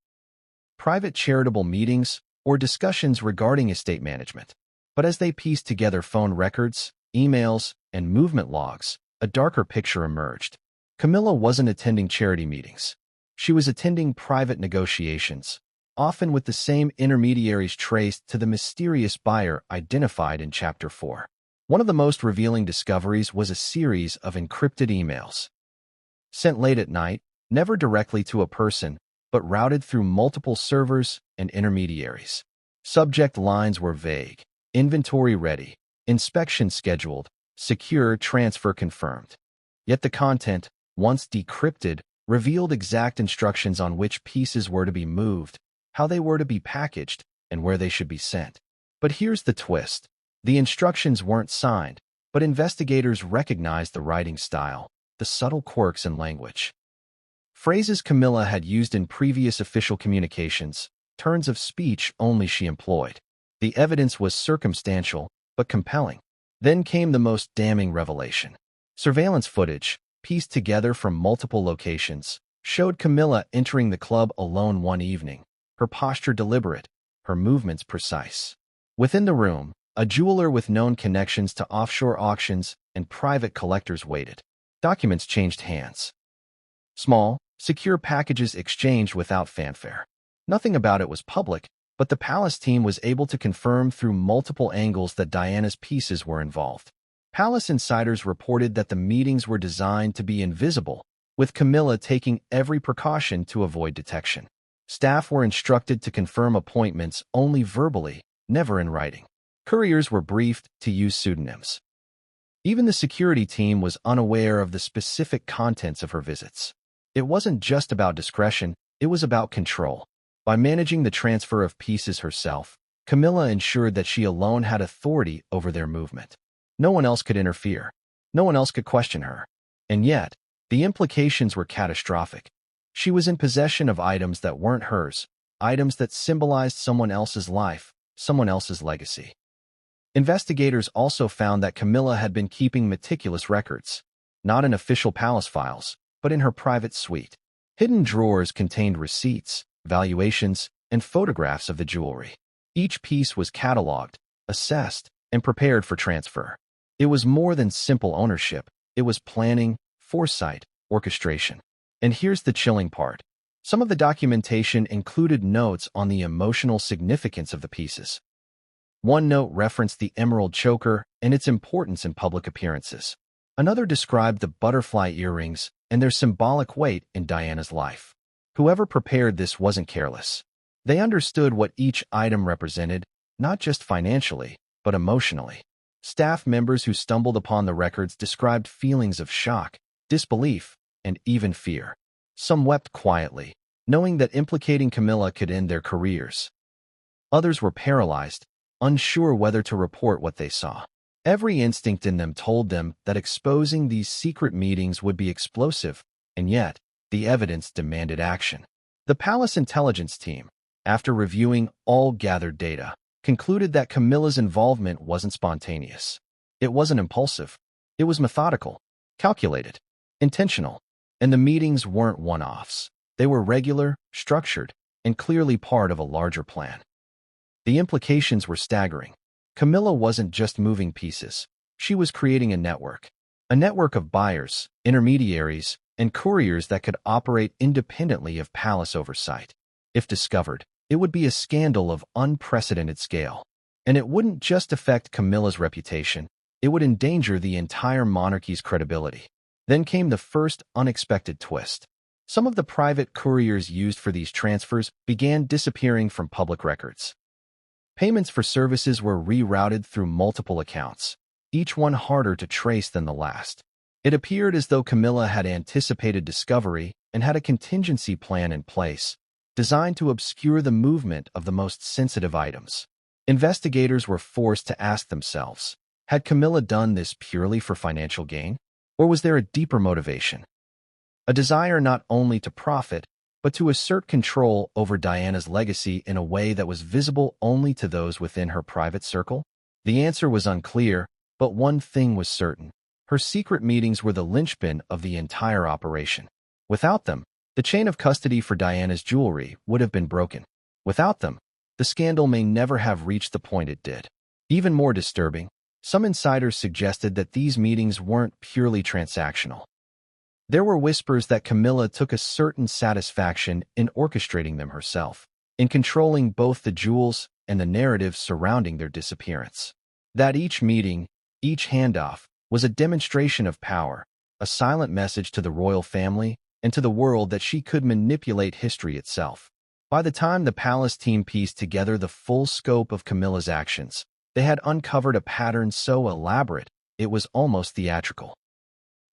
Private charitable meetings or discussions regarding estate management. But as they pieced together phone records, emails, and movement logs, a darker picture emerged. Camilla wasn't attending charity meetings. She was attending private negotiations, often with the same intermediaries traced to the mysterious buyer identified in Chapter 4. One of the most revealing discoveries was a series of encrypted emails. Sent late at night, never directly to a person, but routed through multiple servers and intermediaries. Subject lines were vague: inventory ready, inspection scheduled, secure transfer confirmed. Yet the content, once decrypted, revealed exact instructions on which pieces were to be moved, how they were to be packaged, and where they should be sent. But here's the twist. The instructions weren't signed, but investigators recognized the writing style, the subtle quirks in language. Phrases Camilla had used in previous official communications, turns of speech only she employed. The evidence was circumstantial, but compelling. Then came the most damning revelation. Surveillance footage, pieced together from multiple locations, showed Camilla entering the club alone one evening, her posture deliberate, her movements precise. Within the room, a jeweler with known connections to offshore auctions and private collectors waited. Documents changed hands. Small, secure packages exchanged without fanfare. Nothing about it was public, but the palace team was able to confirm through multiple angles that Diana's pieces were involved. Palace insiders reported that the meetings were designed to be invisible, with Camilla taking every precaution to avoid detection. Staff were instructed to confirm appointments only verbally, never in writing. Couriers were briefed to use pseudonyms. Even the security team was unaware of the specific contents of her visits. It wasn't just about discretion, it was about control. By managing the transfer of pieces herself, Camilla ensured that she alone had authority over their movement. No one else could interfere. No one else could question her. And yet, the implications were catastrophic. She was in possession of items that weren't hers, items that symbolized someone else's life, someone else's legacy. Investigators also found that Camilla had been keeping meticulous records, not in official palace files, but in her private suite. Hidden drawers contained receipts, valuations, and photographs of the jewelry. Each piece was cataloged, assessed, and prepared for transfer. It was more than simple ownership. It was planning, foresight, orchestration. And here's the chilling part. Some of the documentation included notes on the emotional significance of the pieces. One note referenced the emerald choker and its importance in public appearances. Another described the butterfly earrings and their symbolic weight in Diana's life. Whoever prepared this wasn't careless. They understood what each item represented, not just financially, but emotionally. Staff members who stumbled upon the records described feelings of shock, disbelief, and even fear. Some wept quietly, knowing that implicating Camilla could end their careers. Others were paralyzed, unsure whether to report what they saw. Every instinct in them told them that exposing these secret meetings would be explosive, and yet, the evidence demanded action. The palace intelligence team, after reviewing all gathered data, concluded that Camilla's involvement wasn't spontaneous. It wasn't impulsive. It was methodical, calculated, intentional. And the meetings weren't one-offs. They were regular, structured, and clearly part of a larger plan. The implications were staggering. Camilla wasn't just moving pieces. She was creating a network of buyers, intermediaries, and couriers that could operate independently of palace oversight. If discovered, it would be a scandal of unprecedented scale. And it wouldn't just affect Camilla's reputation, it would endanger the entire monarchy's credibility. Then came the first unexpected twist. Some of the private couriers used for these transfers began disappearing from public records. Payments for services were rerouted through multiple accounts. each one harder to trace than the last. It appeared as though Camilla had anticipated discovery and had a contingency plan in place, designed to obscure the movement of the most sensitive items. Investigators were forced to ask themselves, had Camilla done this purely for financial gain? Or was there a deeper motivation? A desire not only to profit, but to assert control over Diana's legacy in a way that was visible only to those within her private circle? The answer was unclear, but one thing was certain. Her secret meetings were the linchpin of the entire operation. Without them, the chain of custody for Diana's jewelry would have been broken. Without them, the scandal may never have reached the point it did. Even more disturbing, some insiders suggested that these meetings weren't purely transactional. There were whispers that Camilla took a certain satisfaction in orchestrating them herself, in controlling both the jewels and the narrative surrounding their disappearance. That each meeting, each handoff, was a demonstration of power, a silent message to the royal family and to the world that she could manipulate history itself. By the time the palace team pieced together the full scope of Camilla's actions, they had uncovered a pattern so elaborate it was almost theatrical.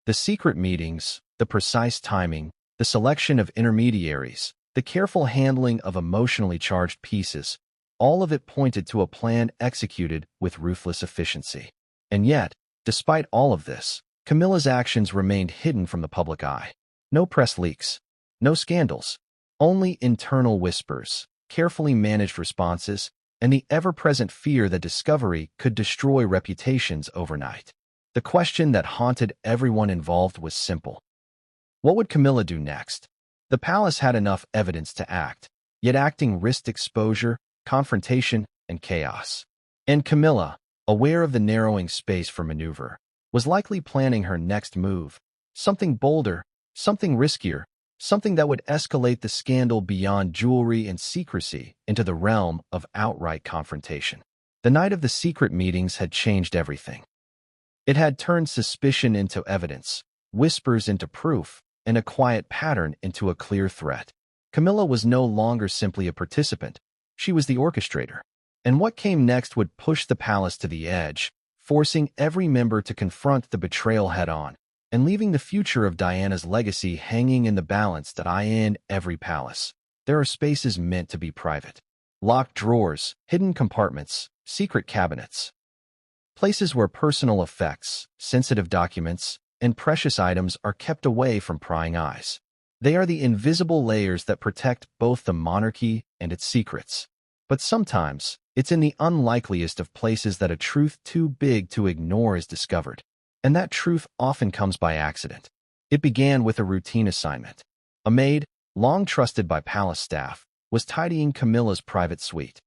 The secret meetings, the precise timing, the selection of intermediaries, the careful handling of emotionally charged pieces, all of it pointed to a plan executed with ruthless efficiency. And yet, despite all of this, Camilla's actions remained hidden from the public eye. No press leaks, no scandals, only internal whispers, carefully managed responses, and the ever-present fear that discovery could destroy reputations overnight. The question that haunted everyone involved was simple. What would Camilla do next? The palace had enough evidence to act, yet acting risked exposure, confrontation, and chaos. And Camilla, aware of the narrowing space for maneuver, was likely planning her next move, something bolder, something riskier, something that would escalate the scandal beyond jewelry and secrecy into the realm of outright confrontation. The night of the secret meetings had changed everything. It had turned suspicion into evidence, whispers into proof, and a quiet pattern into a clear threat. Camilla was no longer simply a participant. She was the orchestrator. And what came next would push the palace to the edge, forcing every member to confront the betrayal head-on, and leaving the future of Diana's legacy hanging in the balance that in every palace. There are spaces meant to be private. Locked drawers, hidden compartments, secret cabinets. Places where personal effects, sensitive documents, and precious items are kept away from prying eyes. They are the invisible layers that protect both the monarchy and its secrets. But sometimes, it's in the unlikeliest of places that a truth too big to ignore is discovered. And that truth often comes by accident. It began with a routine assignment. A maid, long trusted by palace staff, was tidying Camilla's private suite.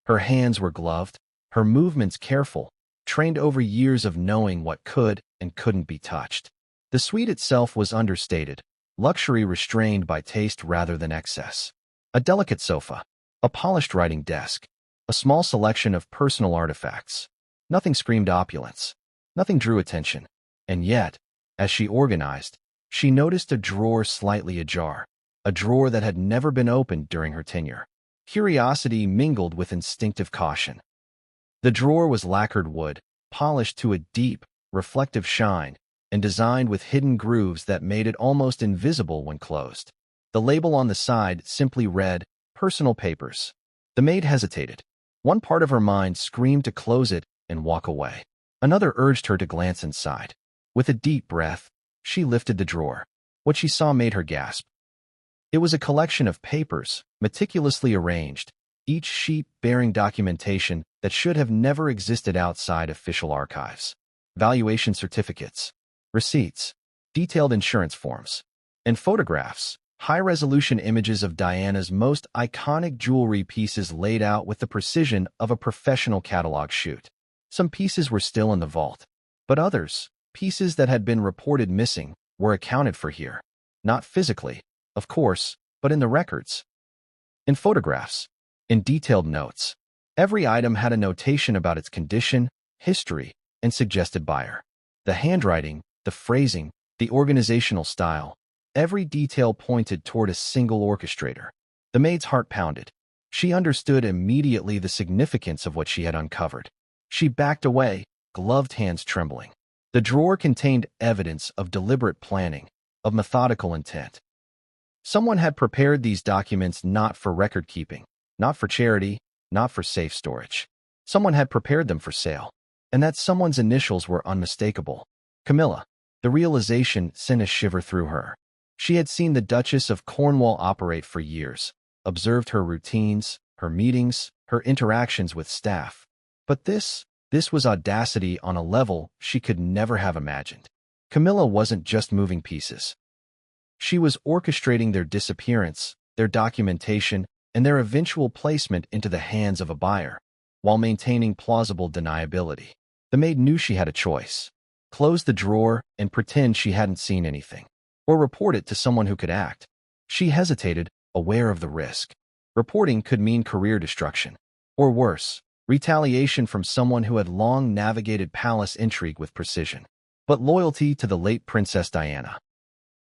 Her hands were gloved, her movements careful, trained over years of knowing what could and couldn't be touched. The suite itself was understated, luxury restrained by taste rather than excess. A delicate sofa, a polished writing desk, a small selection of personal artifacts. Nothing screamed opulence. Nothing drew attention. And yet, as she organized, she noticed a drawer slightly ajar, a drawer that had never been opened during her tenure. Curiosity mingled with instinctive caution. The drawer was lacquered wood, polished to a deep, reflective shine, and designed with hidden grooves that made it almost invisible when closed. The label on the side simply read, "Personal papers." The maid hesitated. One part of her mind screamed to close it and walk away. Another urged her to glance inside. With a deep breath, she lifted the drawer. What she saw made her gasp. It was a collection of papers, meticulously arranged, each sheet bearing documentation that should have never existed outside official archives. Valuation certificates, receipts, detailed insurance forms, and photographs, high-resolution images of Diana's most iconic jewelry pieces laid out with the precision of a professional catalog shoot. Some pieces were still in the vault, but others, pieces that had been reported missing, were accounted for here. Not physically, of course, but in the records. In photographs. In detailed notes. Every item had a notation about its condition, history, and suggested buyer. The handwriting, the phrasing, the organizational style, every detail pointed toward a single orchestrator. The maid's heart pounded. She understood immediately the significance of what she had uncovered. She backed away, gloved hands trembling. The drawer contained evidence of deliberate planning, of methodical intent. Someone had prepared these documents not for record-keeping, not for charity, not for safe storage. Someone had prepared them for sale, and that someone's initials were unmistakable. Camilla. The realization sent a shiver through her. She had seen the Duchess of Cornwall operate for years, observed her routines, her meetings, her interactions with staff. But this was audacity on a level she could never have imagined. Camilla wasn't just moving pieces. She was orchestrating their disappearance, their documentation, and their eventual placement into the hands of a buyer, while maintaining plausible deniability. The maid knew she had a choice: close the drawer and pretend she hadn't seen anything, or report it to someone who could act. She hesitated, aware of the risk. Reporting could mean career destruction, or worse, retaliation from someone who had long navigated palace intrigue with precision. But loyalty to the late Princess Diana,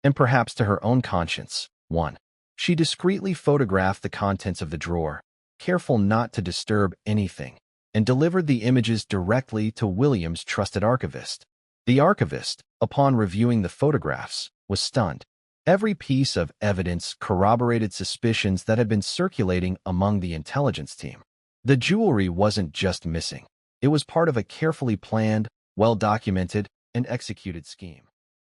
and perhaps to her own conscience, won. She discreetly photographed the contents of the drawer, careful not to disturb anything, and delivered the images directly to William's trusted archivist. The archivist, upon reviewing the photographs, was stunned. Every piece of evidence corroborated suspicions that had been circulating among the intelligence team. The jewelry wasn't just missing. It was part of a carefully planned, well-documented, and executed scheme.